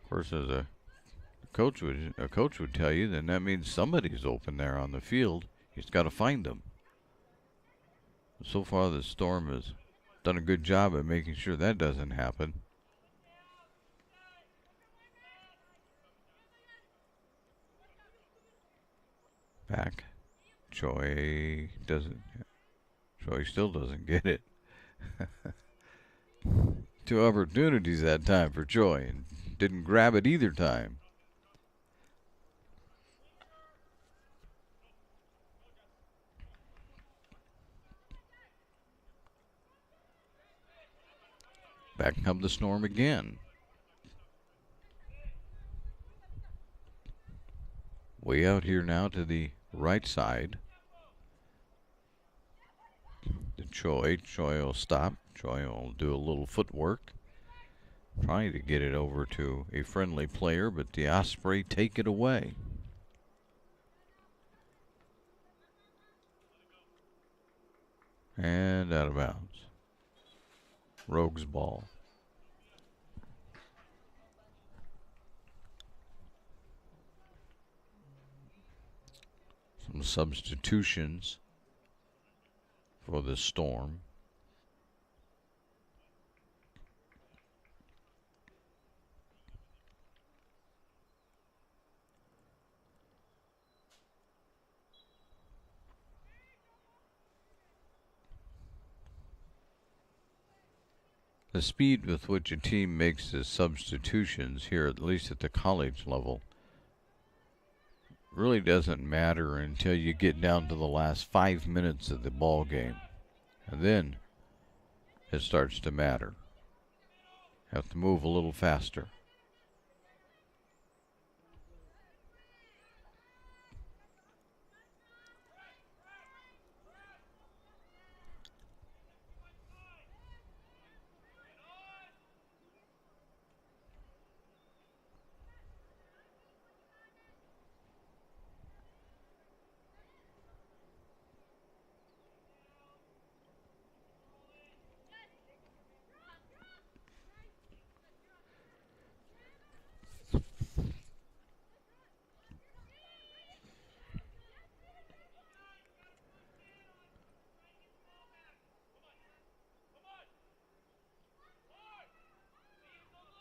of course, as a coach would tell you, then that means somebody's open there on the field. He's got to find them. So far, the Storm has done a good job at making sure that doesn't happen. Back. Choi still doesn't get it. 2 opportunities that time for Choi and didn't grab it either time. Back come the Storm again. Way out here now to the right side. To Choi. Choi will stop. Choi will do a little footwork. Trying to get it over to a friendly player, but the Osprey take it away. And out of bounds. Rogue's ball. Some substitutions for the Storm. The speed with which a team makes the substitutions here, at least at the college level, really doesn't matter until you get down to the last 5 minutes of the ball game. And then it starts to matter. Have to move a little faster.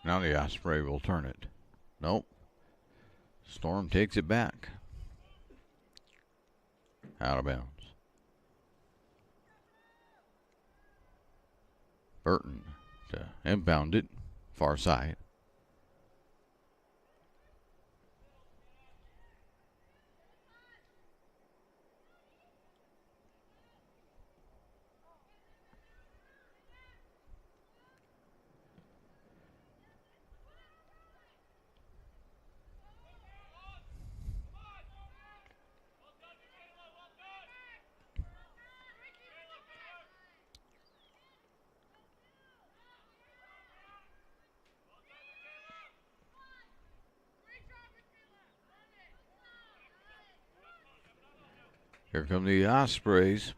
Now the Osprey will turn it. Nope. Storm takes it back. Out of bounds. Burton to inbound it. Far side. Here come the Ospreys.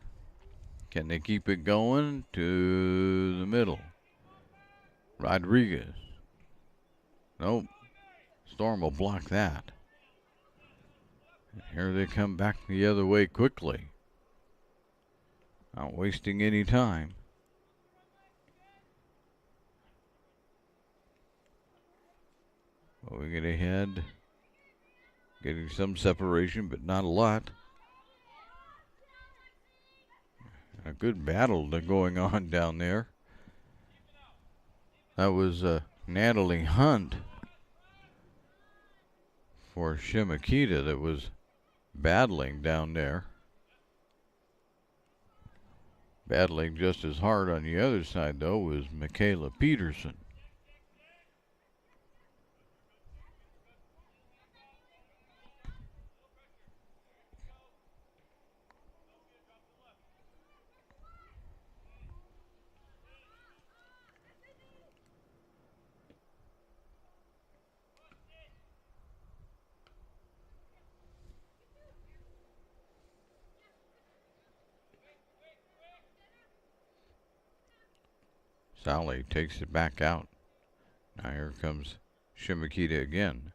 Can they keep it going to the middle? Rodriguez. Nope. Storm will block that. Here they come back the other way quickly. Not wasting any time. Well, we get ahead. Getting some separation, but not a lot. A good battle going on down there. That was Natalie Hunt for Chemeketa that was battling down there. Battling just as hard on the other side, though, was Michaela Peterson. Sally takes it back out. Now here comes Chemeketa again.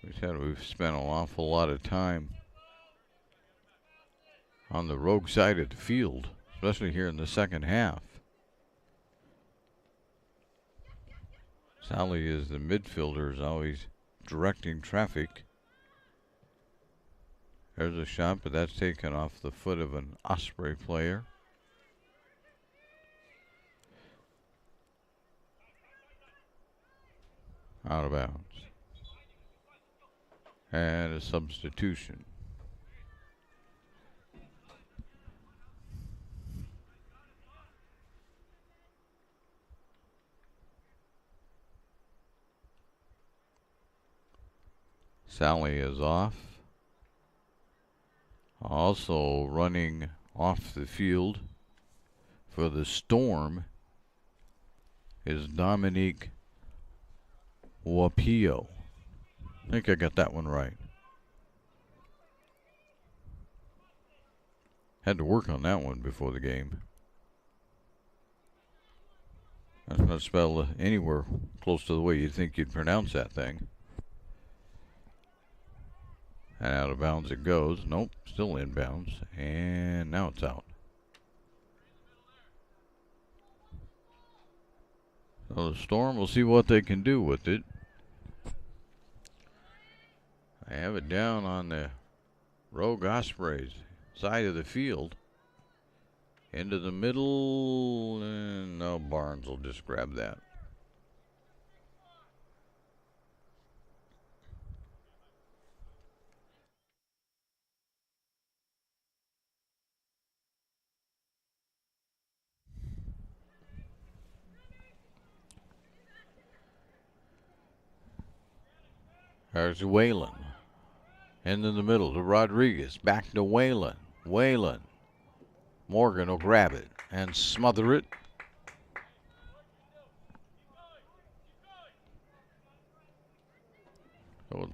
We said we've spent an awful lot of time on the rogue side of the field, especially here in the second half. Sally is the midfielder, is always directing traffic. There's a shot, but that's taken off the foot of an Osprey player. Out of bounds. And a substitution. Sally is off. Also running off the field for the Storm is Dominique Wapio. I think I got that one right. Had to work on that one before the game. That's not spelled anywhere close to the way you'd think you'd pronounce that thing. And out of bounds it goes. Nope, still inbounds. And now it's out. So the Storm will see what they can do with it. I have it down on the Rogue Ospreys side of the field. Into the middle, and no, Barnes will just grab that. There's Whalen. Into the middle to Rodriguez. Back to Whalen. Whalen. Morgan will grab it and smother it. So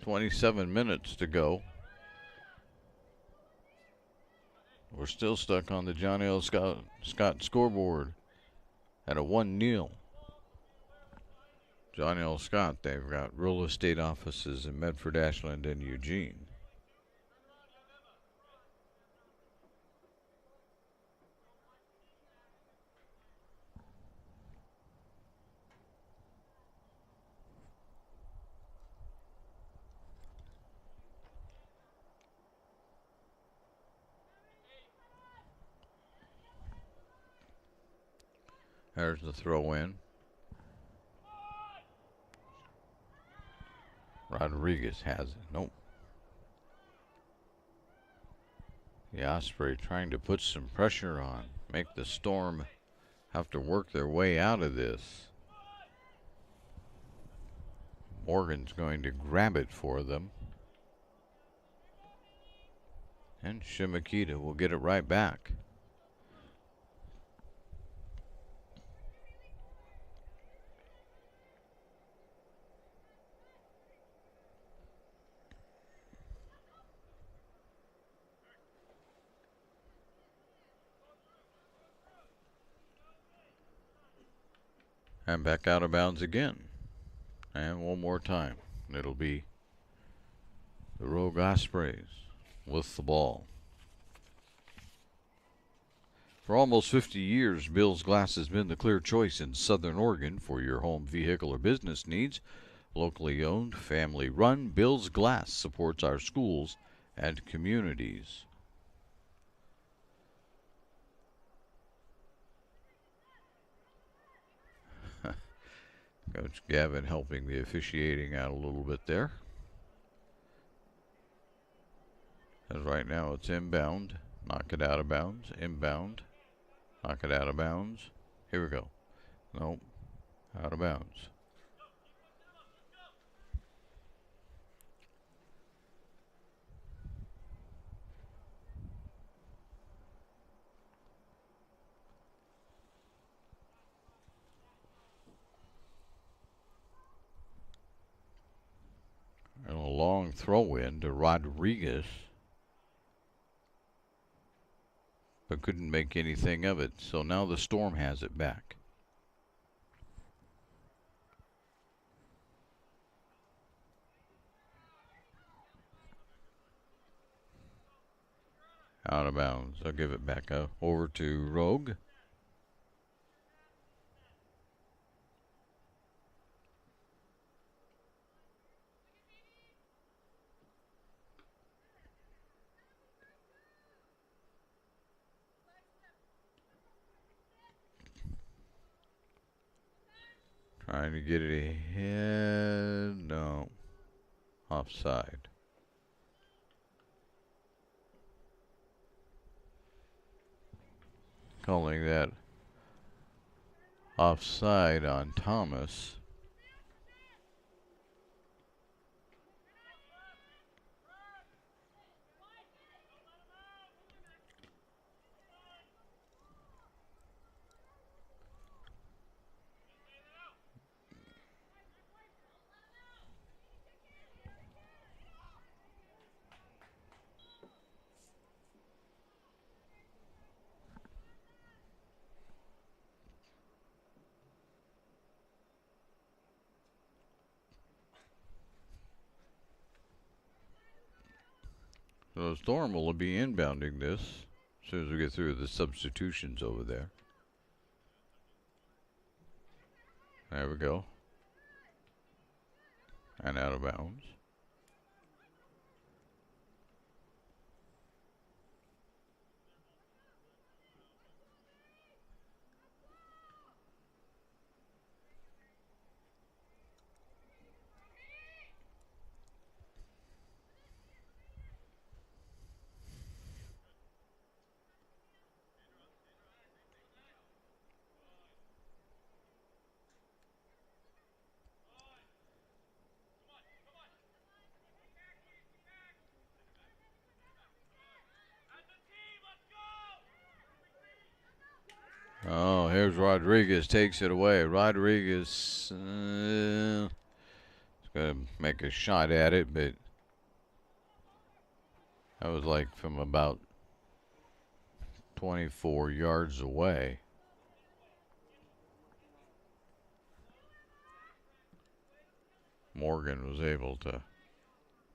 27 minutes to go. We're still stuck on the John L. Scott scoreboard at a 1-0. John L. Scott, they've got real estate offices in Medford, Ashland, and Eugene. There's the throw in. Rodriguez has it. Nope. The Osprey trying to put some pressure on. Make the Storm have to work their way out of this. Morgan's going to grab it for them. And Chemeketa will get it right back. And back out of bounds again. And one more time. It'll be the Rogue Ospreys with the ball. For almost 50 years, Bill's Glass has been the clear choice in Southern Oregon for your home, vehicle, or business needs. Locally owned, family run, Bill's Glass supports our schools and communities. Coach Gavin helping the officiating out a little bit there. As right now it's inbound. Knock it out of bounds. Inbound. Knock it out of bounds. Here we go. Nope. Out of bounds. And a long throw in to Rodriguez. But couldn't make anything of it. So now the Storm has it back. Out of bounds. I'll give it back over to Rogue. Trying to get it ahead. No. Offside. Calling that offside on Thomas. So Storm will be inbounding this as soon as we get through the substitutions over there. There we go. And out of bounds. Oh, here's Rodriguez, takes it away. Rodriguez is going to make a shot at it, but that was like from about 24 yards away. Morgan was able to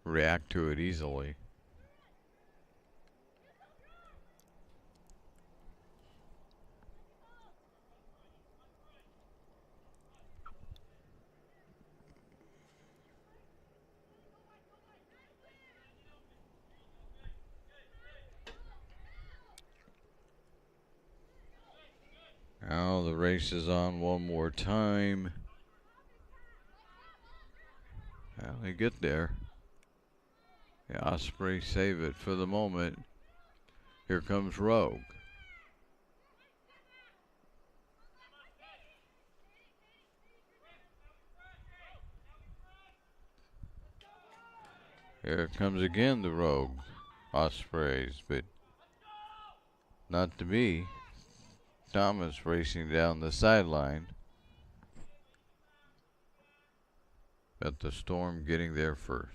react to it easily. Now the races on one more time. Well, they get there. The Ospreys save it for the moment. Here comes Rogue. Here comes again the Rogue Ospreys, but not to be. Thomas racing down the sideline. But the Storm getting there first.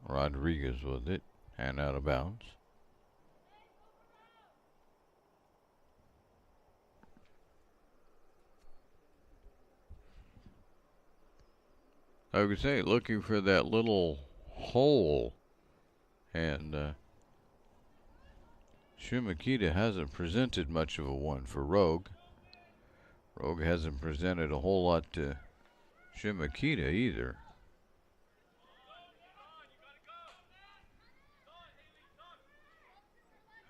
Rodriguez with it and out of bounds. I would say looking for that little hole, and Chemeketa hasn't presented much of a one for Rogue. Rogue hasn't presented a whole lot to Chemeketa either.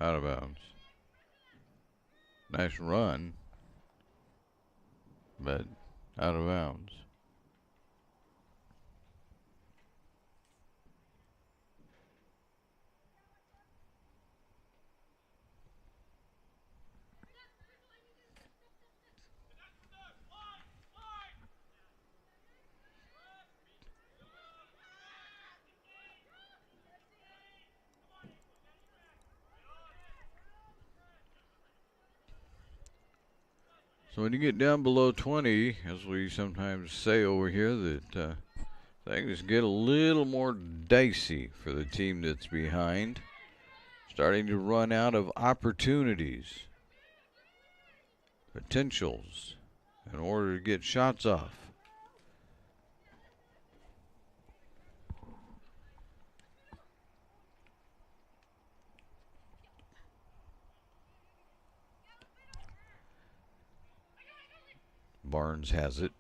Out of bounds. Nice run, but out of bounds. So when you get down below 20, as we sometimes say over here, that things get a little more dicey for the team that's behind. Starting to run out of opportunities, potentials, in order to get shots off. Barnes has it.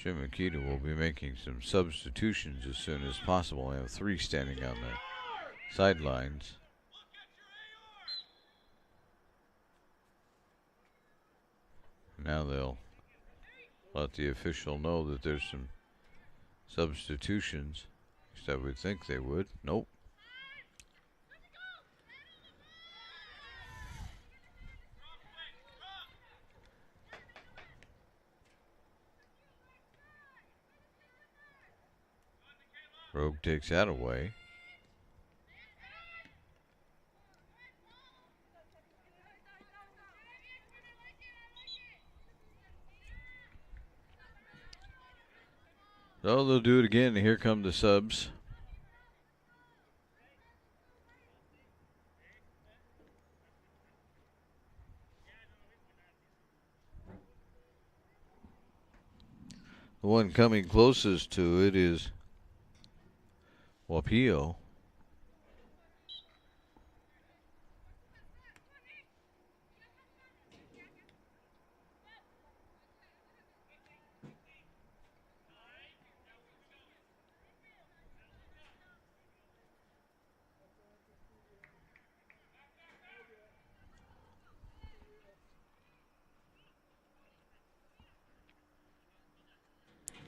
Chemeketa will be making some substitutions as soon as possible. They have 3 standing on the sidelines. Now they'll let the official know that there's some substitutions. At least I would think they would. Nope. Rogue takes that away. So they'll do it again. Here come the subs. The one coming closest to it is Wapio.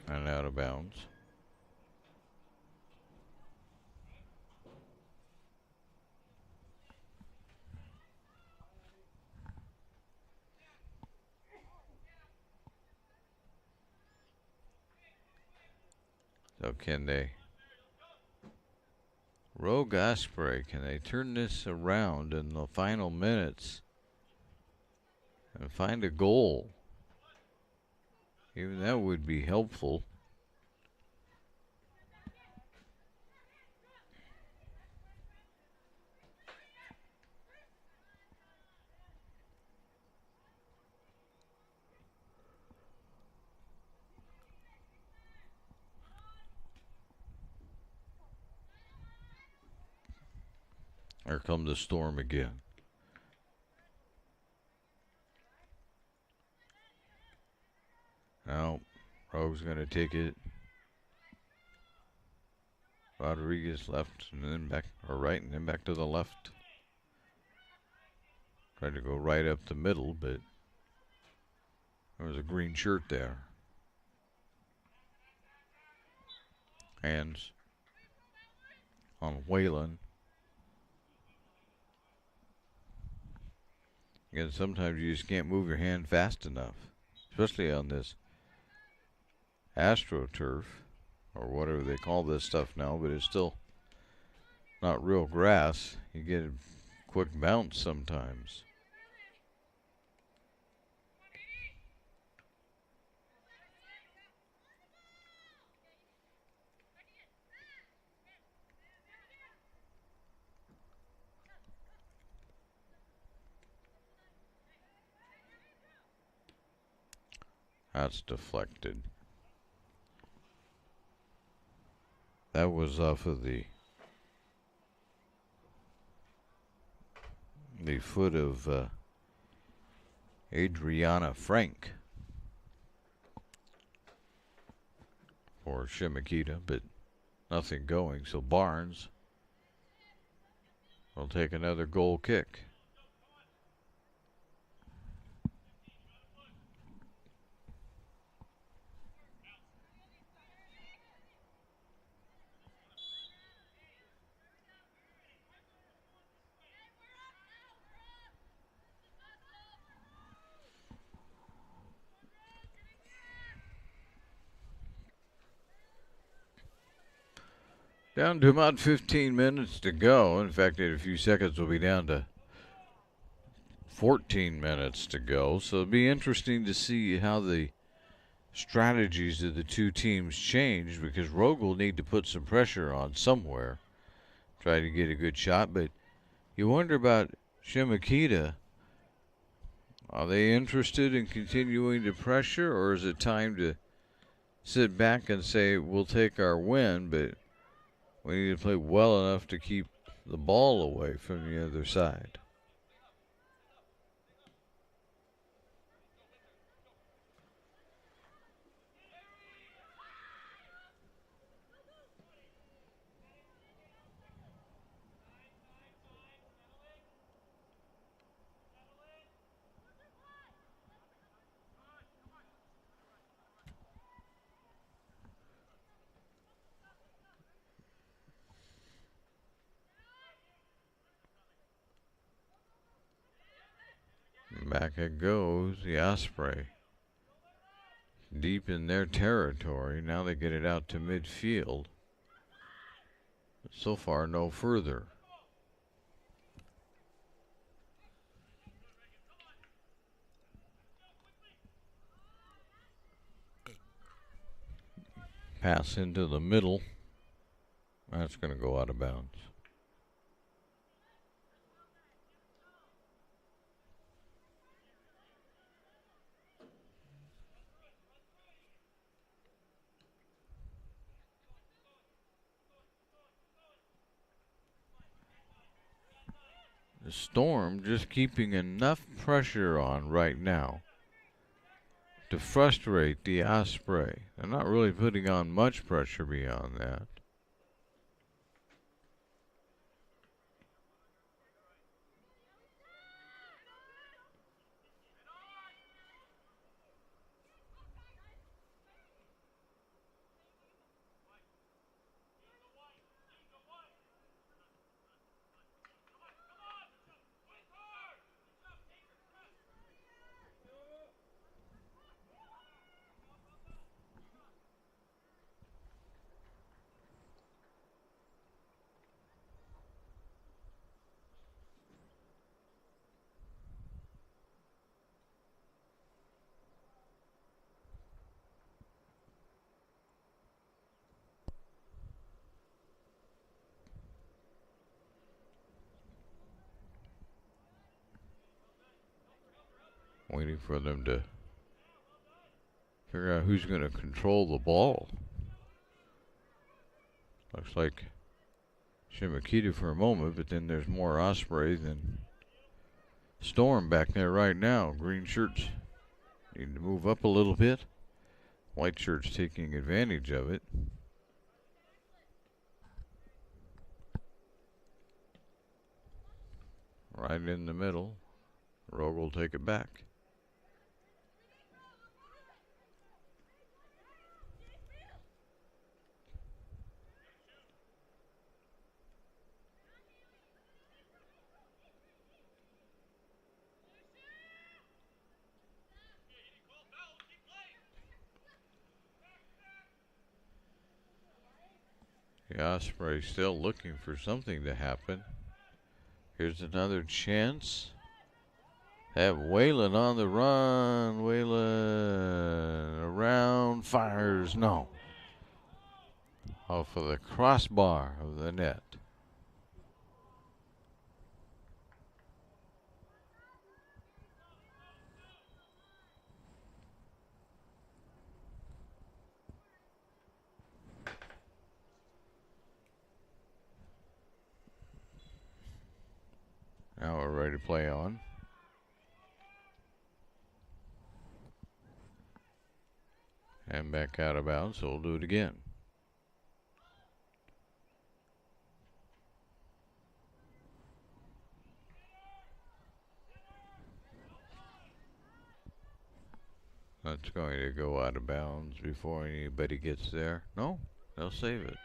And out of bounds. So can they, Rogue Osprey, can they turn this around in the final minutes and find a goal? Even that would be helpful. Here come the Storm again. Now, Rogue's going to take it. Rodriguez left and then back, or right, and then back to the left. Tried to go right up the middle, but there was a green shirt there. Hands on Whalen. Again, sometimes you just can't move your hand fast enough, especially on this AstroTurf, or whatever they call this stuff now, but it's still not real grass. You get a quick bounce sometimes. That's deflected. That was off of the foot of Adriana Frank for Chemeketa, but nothing going. So Barnes will take another goal kick. Down to about 15 minutes to go. In fact, in a few seconds we'll be down to 14 minutes to go. So it'll be interesting to see how the strategies of the two teams change, because Rogue will need to put some pressure on somewhere, try to get a good shot. But you wonder about Chemeketa. Are they interested in continuing to pressure, or is it time to sit back and say, we'll take our win, but we need to play well enough to keep the ball away from the other side? Back it goes, the Osprey. Deep in their territory. Now they get it out to midfield. But so far, no further. Pass into the middle. That's going to go out of bounds. The Storm just keeping enough pressure on right now to frustrate the Osprey. They're not really putting on much pressure beyond that. Waiting for them to figure out who's going to control the ball. Looks like Chemeketa for a moment, but then there's more Ospreys than Storm back there right now. Green shirts need to move up a little bit. White shirts taking advantage of it. Right in the middle. Rogue will take it back. The Osprey still looking for something to happen. Here's another chance. Have Whalen on the run. Whalen around, fires, no. Off of the crossbar of the net. Now we're ready to play on. And back out of bounds, so we'll do it again. That's going to go out of bounds before anybody gets there. No, they'll save it.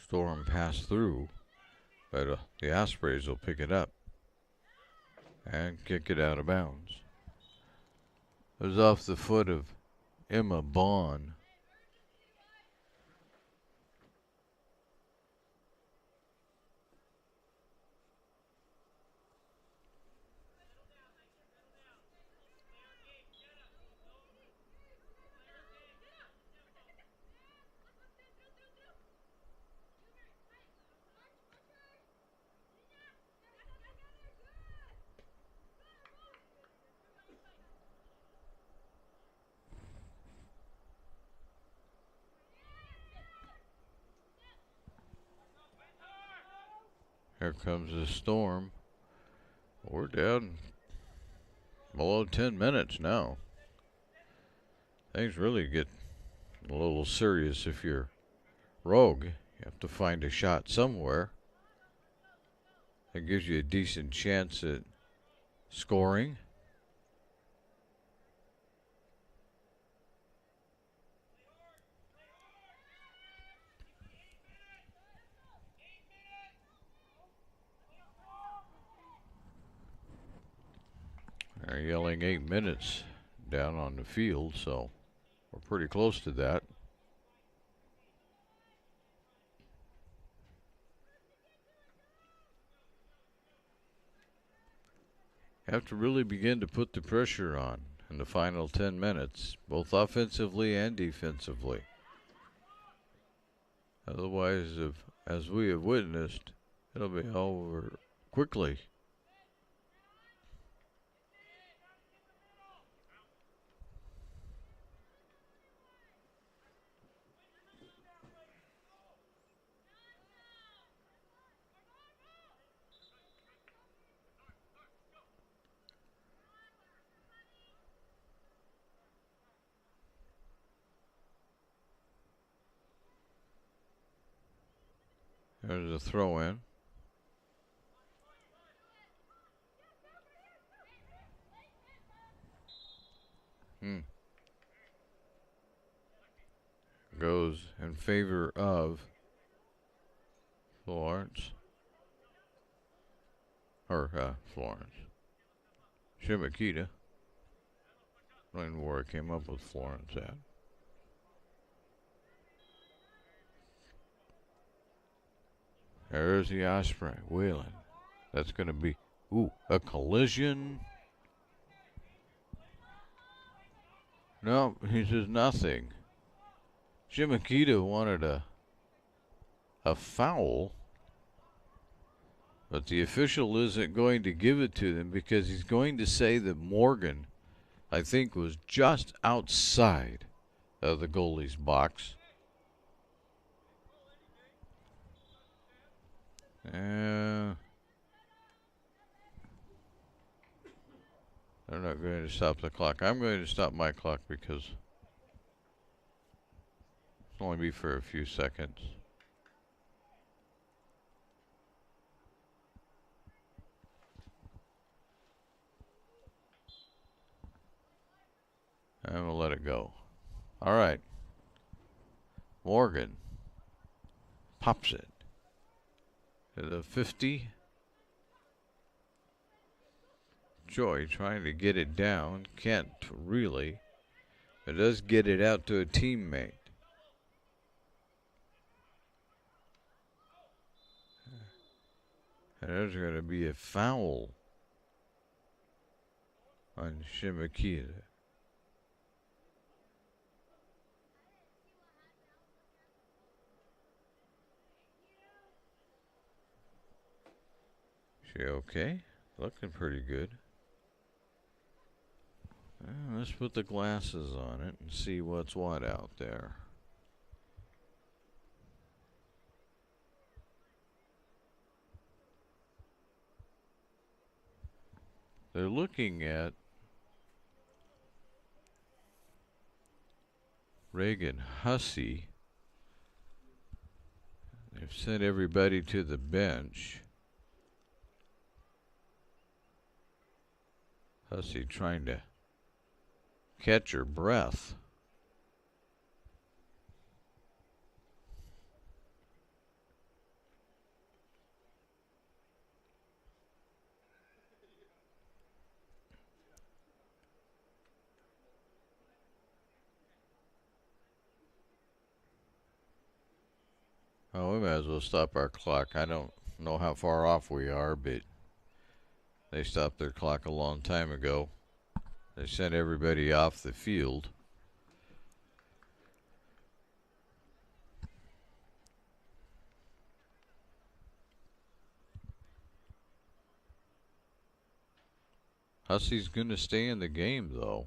Storm passed through, but the Ospreys will pick it up and kick it out of bounds. It was off the foot of Emma Bond. Here comes the Storm. We're down below 10 minutes now. Things really get a little serious if you're Rogue. You have to find a shot somewhere. That gives you a decent chance at scoring. They're yelling 8 minutes down on the field, so we're pretty close to that. Have to really begin to put the pressure on in the final 10 minutes, both offensively and defensively. Otherwise, as we have witnessed, it'll be over quickly. There's a throw in. Goes in favor of Florence. Florence. Chemeketa. I don't know where I came up with Florence at. There's the Osprey, Whalen. That's going to be Ooh, a collision. No, he says nothing. Chemeketa wanted a foul, but the official isn't going to give it to them because he's going to say that Morgan, I think, was just outside of the goalie's box. They're not going to stop the clock. I'm going to stop my clock because it'll only be for a few seconds. And we'll let it go. All right. Morgan pops it to the 50. Joy trying to get it down. Can't really. But does get it out to a teammate. And there's going to be a foul on Chemeketa. She okay? Looking pretty good. Let's put the glasses on it and see what's what out there. They're looking at Reagan Hussey. They've sent everybody to the bench. Hussey trying to catch her breath. Oh, we might as well stop our clock. I don't know how far off we are, but they stopped their clock a long time ago. They sent everybody off the field. Hussey's going to stay in the game, though.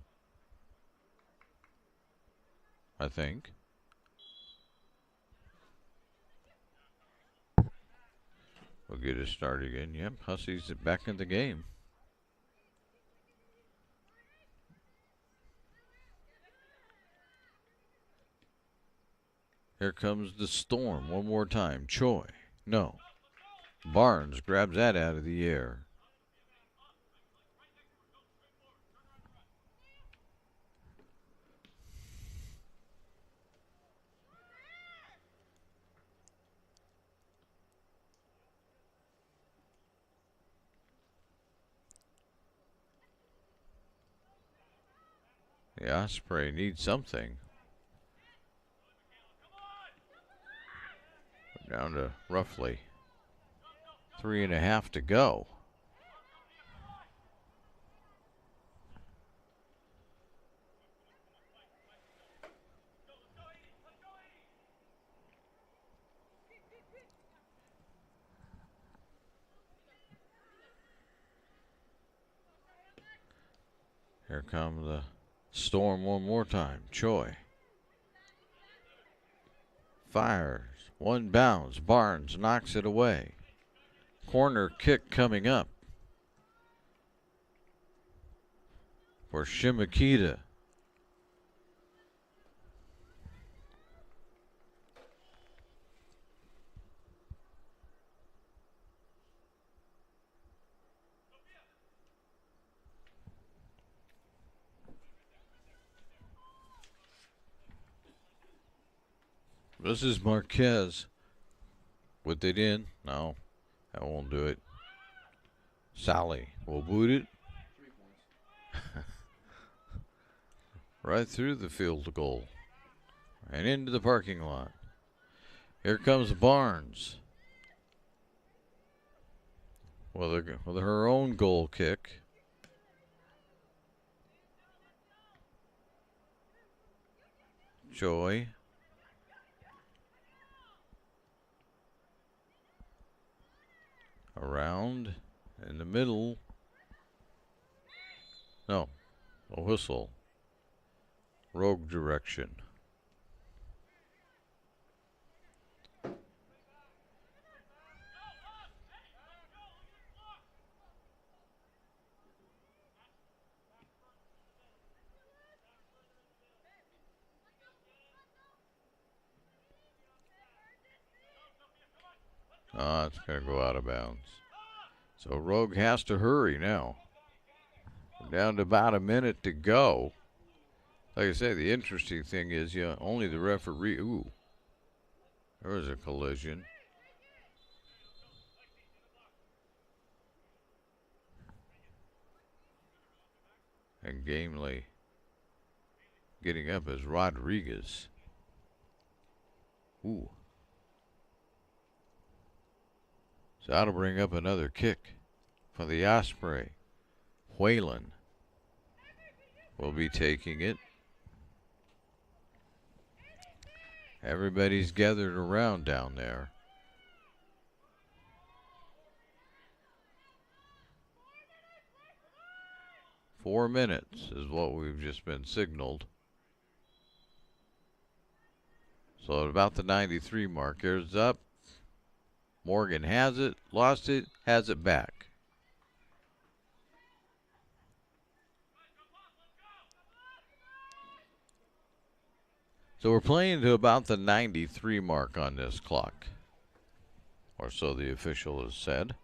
I think. We'll get it started again. Yep, Hussey's back in the game. Here comes the Storm one more time. Choi. No. Barnes grabs that out of the air. The Osprey needs something. We're down to roughly 3.5 to go. Here come the Storm one more time. Choi fires. One bounce. Barnes knocks it away. Corner kick coming up for Chemeketa. This is Marquez. With it in? No, that won't do it. Sally will boot it. Right through the field goal. And into the parking lot. Here comes Barnes. with her own goal kick. Joy. Around in the middle. No, a whistle. Rogue direction. It's going to go out of bounds. So Rogue has to hurry now. We're down to about a minute to go. Like I say, the interesting thing is, only the referee. Ooh, there was a collision. And gamely getting up is Rodriguez. Ooh. So that'll bring up another kick for the Osprey. Whalen will be taking it. Everybody's gathered around down there. Four minutes is what we've just been signaled. So at about the 93 mark, there's up. Morgan has it, lost it, has it back. So we're playing to about the 93 mark on this clock, or so the official has said.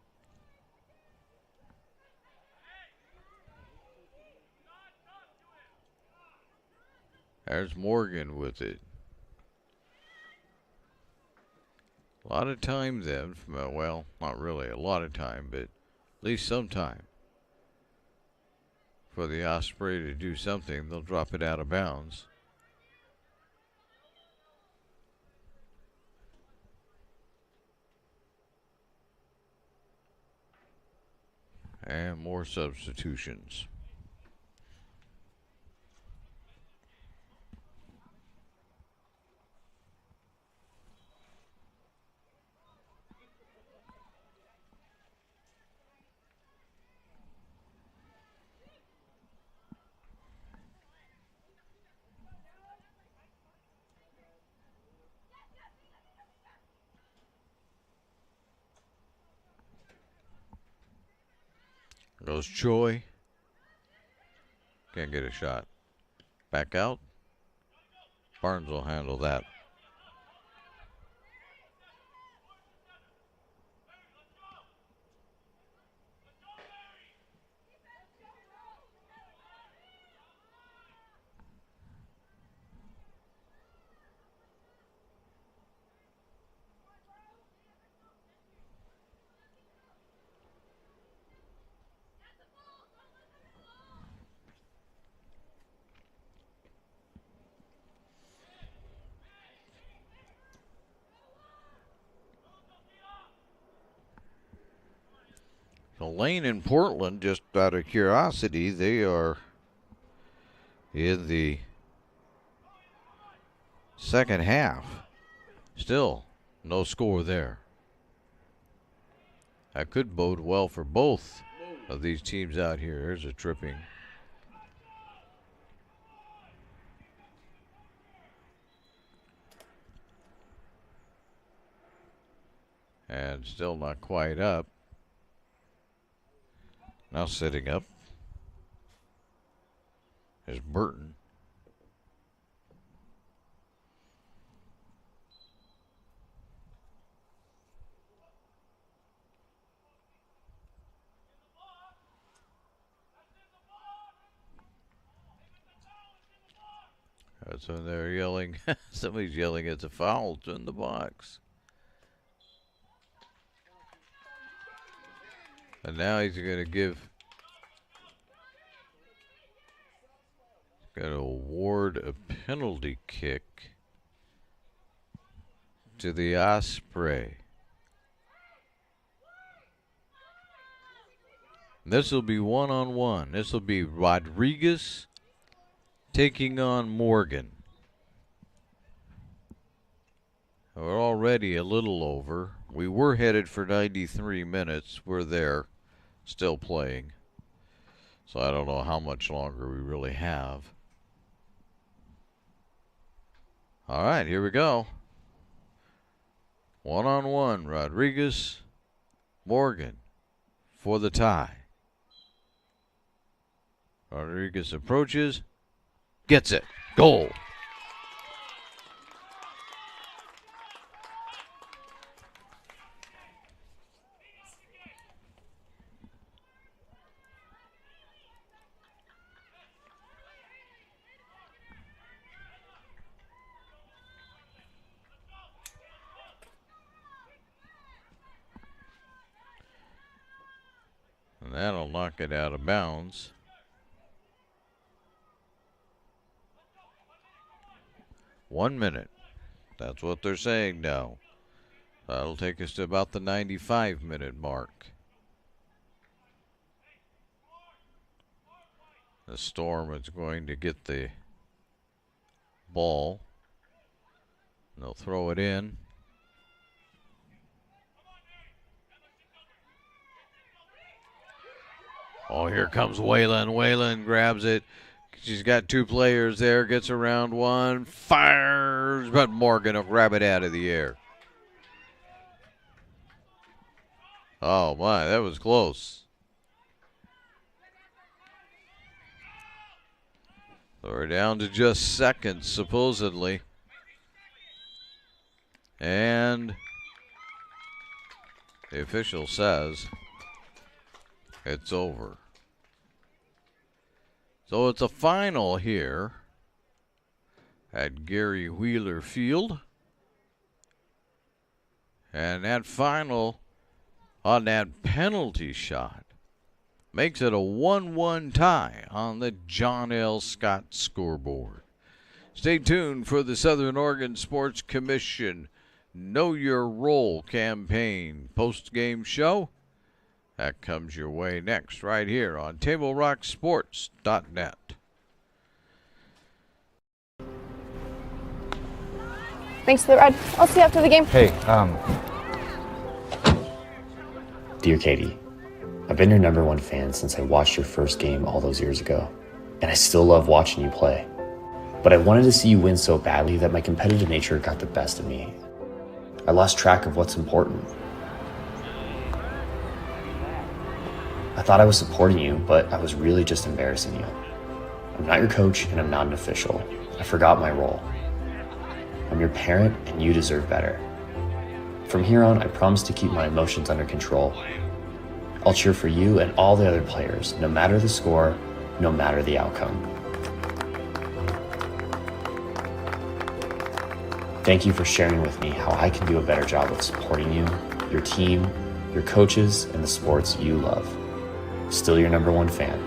There's Morgan with it. A lot of time then, well, not really a lot of time, but at least some time for the Osprey to do something. They'll drop it out of bounds. And more substitutions. Goes Choi. Can't get a shot. Back out. Barnes will handle that. So Lane and Portland, just out of curiosity, they are in the second half. Still no score there. That could bode well for both of these teams out here. There's a tripping. And still not quite up. Now sitting up is Burton. That's when they're yelling. Somebody's yelling, it's a foul, it's in the box. And now he's going to award a penalty kick to the Osprey. This will be one-on-one. This will be Rodriguez taking on Morgan. We're already a little over. We were headed for 93 minutes. We're there, still playing. So I don't know how much longer we really have. All right, here we go. One-on-one, Rodriguez, Morgan for the tie. Rodriguez approaches, gets it, goal. And that'll knock it out of bounds. One minute. That's what they're saying now. That'll take us to about the 95-minute mark. The Storm is going to get the ball. They'll throw it in. Oh, here comes Whalen. Whalen grabs it. She's got two players there. Gets around one. Fires. But Morgan will grab it out of the air. Oh, my. That was close. So we're down to just seconds, supposedly. And the official says it's over. So it's a final here at Gary Wheeler Field. And that final on that penalty shot makes it a 1-1 tie on the John L. Scott scoreboard. Stay tuned for the Southern Oregon Sports Commission Know Your Role campaign post-game show. That comes your way next right here on TableRockSports.net. Thanks for the ride. I'll see you after the game. Hey, Dear Katie, I've been your #1 fan since I watched your first game all those years ago, and I still love watching you play. But I wanted to see you win so badly that my competitive nature got the best of me. I lost track of what's important. I thought I was supporting you, but I was really just embarrassing you. I'm not your coach, and I'm not an official. I forgot my role. I'm your parent, and you deserve better. From here on, I promise to keep my emotions under control. I'll cheer for you and all the other players, no matter the score, no matter the outcome. Thank you for sharing with me how I can do a better job of supporting you, your team, your coaches, and the sports you love. Still your #1 fan.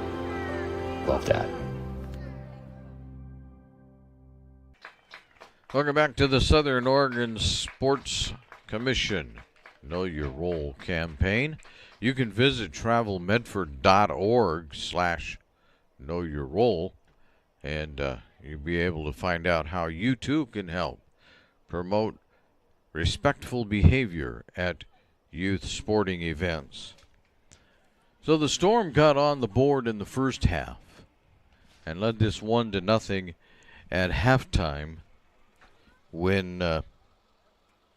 Love, Dad. Welcome back to the Southern Oregon Sports Commission Know Your Role campaign. You can visit travelmedford.org/knowyourrole, and you'll be able to find out how you too can help promote respectful behavior at youth sporting events. So the Storm got on the board in the first half and led this 1-0 at halftime when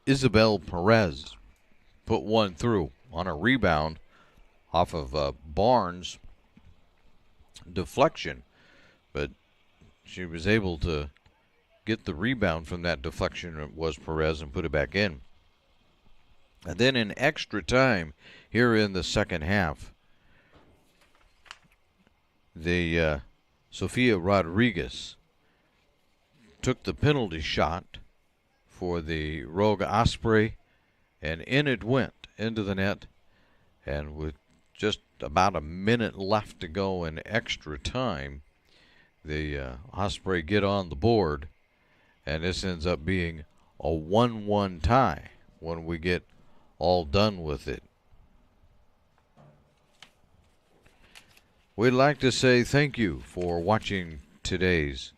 Isabel Perez put one through on a rebound off of Barnes' deflection. But she was able to get the rebound from that deflection, it was Perez, and put it back in. And then in extra time here in the second half, the Sofia Rodriguez took the penalty shot for the Rogue Osprey, and in it went into the net. And with just about a minute left to go in extra time, the Osprey get on the board, and this ends up being a 1-1 tie when we get all done with it. we'd like to say thank you for watching today's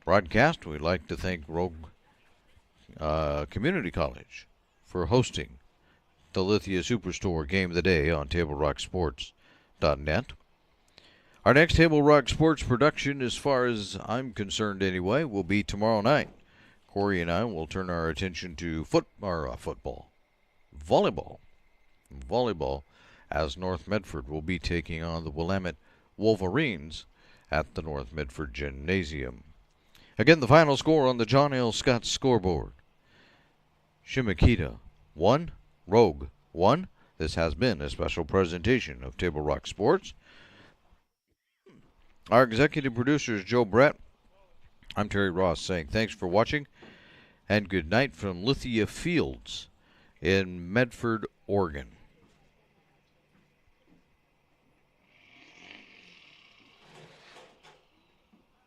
broadcast. We'd like to thank Rogue Community College for hosting the Lithia Superstore Game of the Day on TableRockSports.net. Our next Table Rock Sports production, as far as I'm concerned anyway, will be tomorrow night. Corey and I will turn our attention to volleyball, as North Medford will be taking on the Willamette Wolverines at the North Medford Gymnasium. Again, the final score on the John L. Scott scoreboard. Chemeketa 1, Rogue 1. This has been a special presentation of Table Rock Sports. Our executive producer is Joe Brett. I'm Terry Ross saying thanks for watching and good night from Lithia Fields in Medford, Oregon.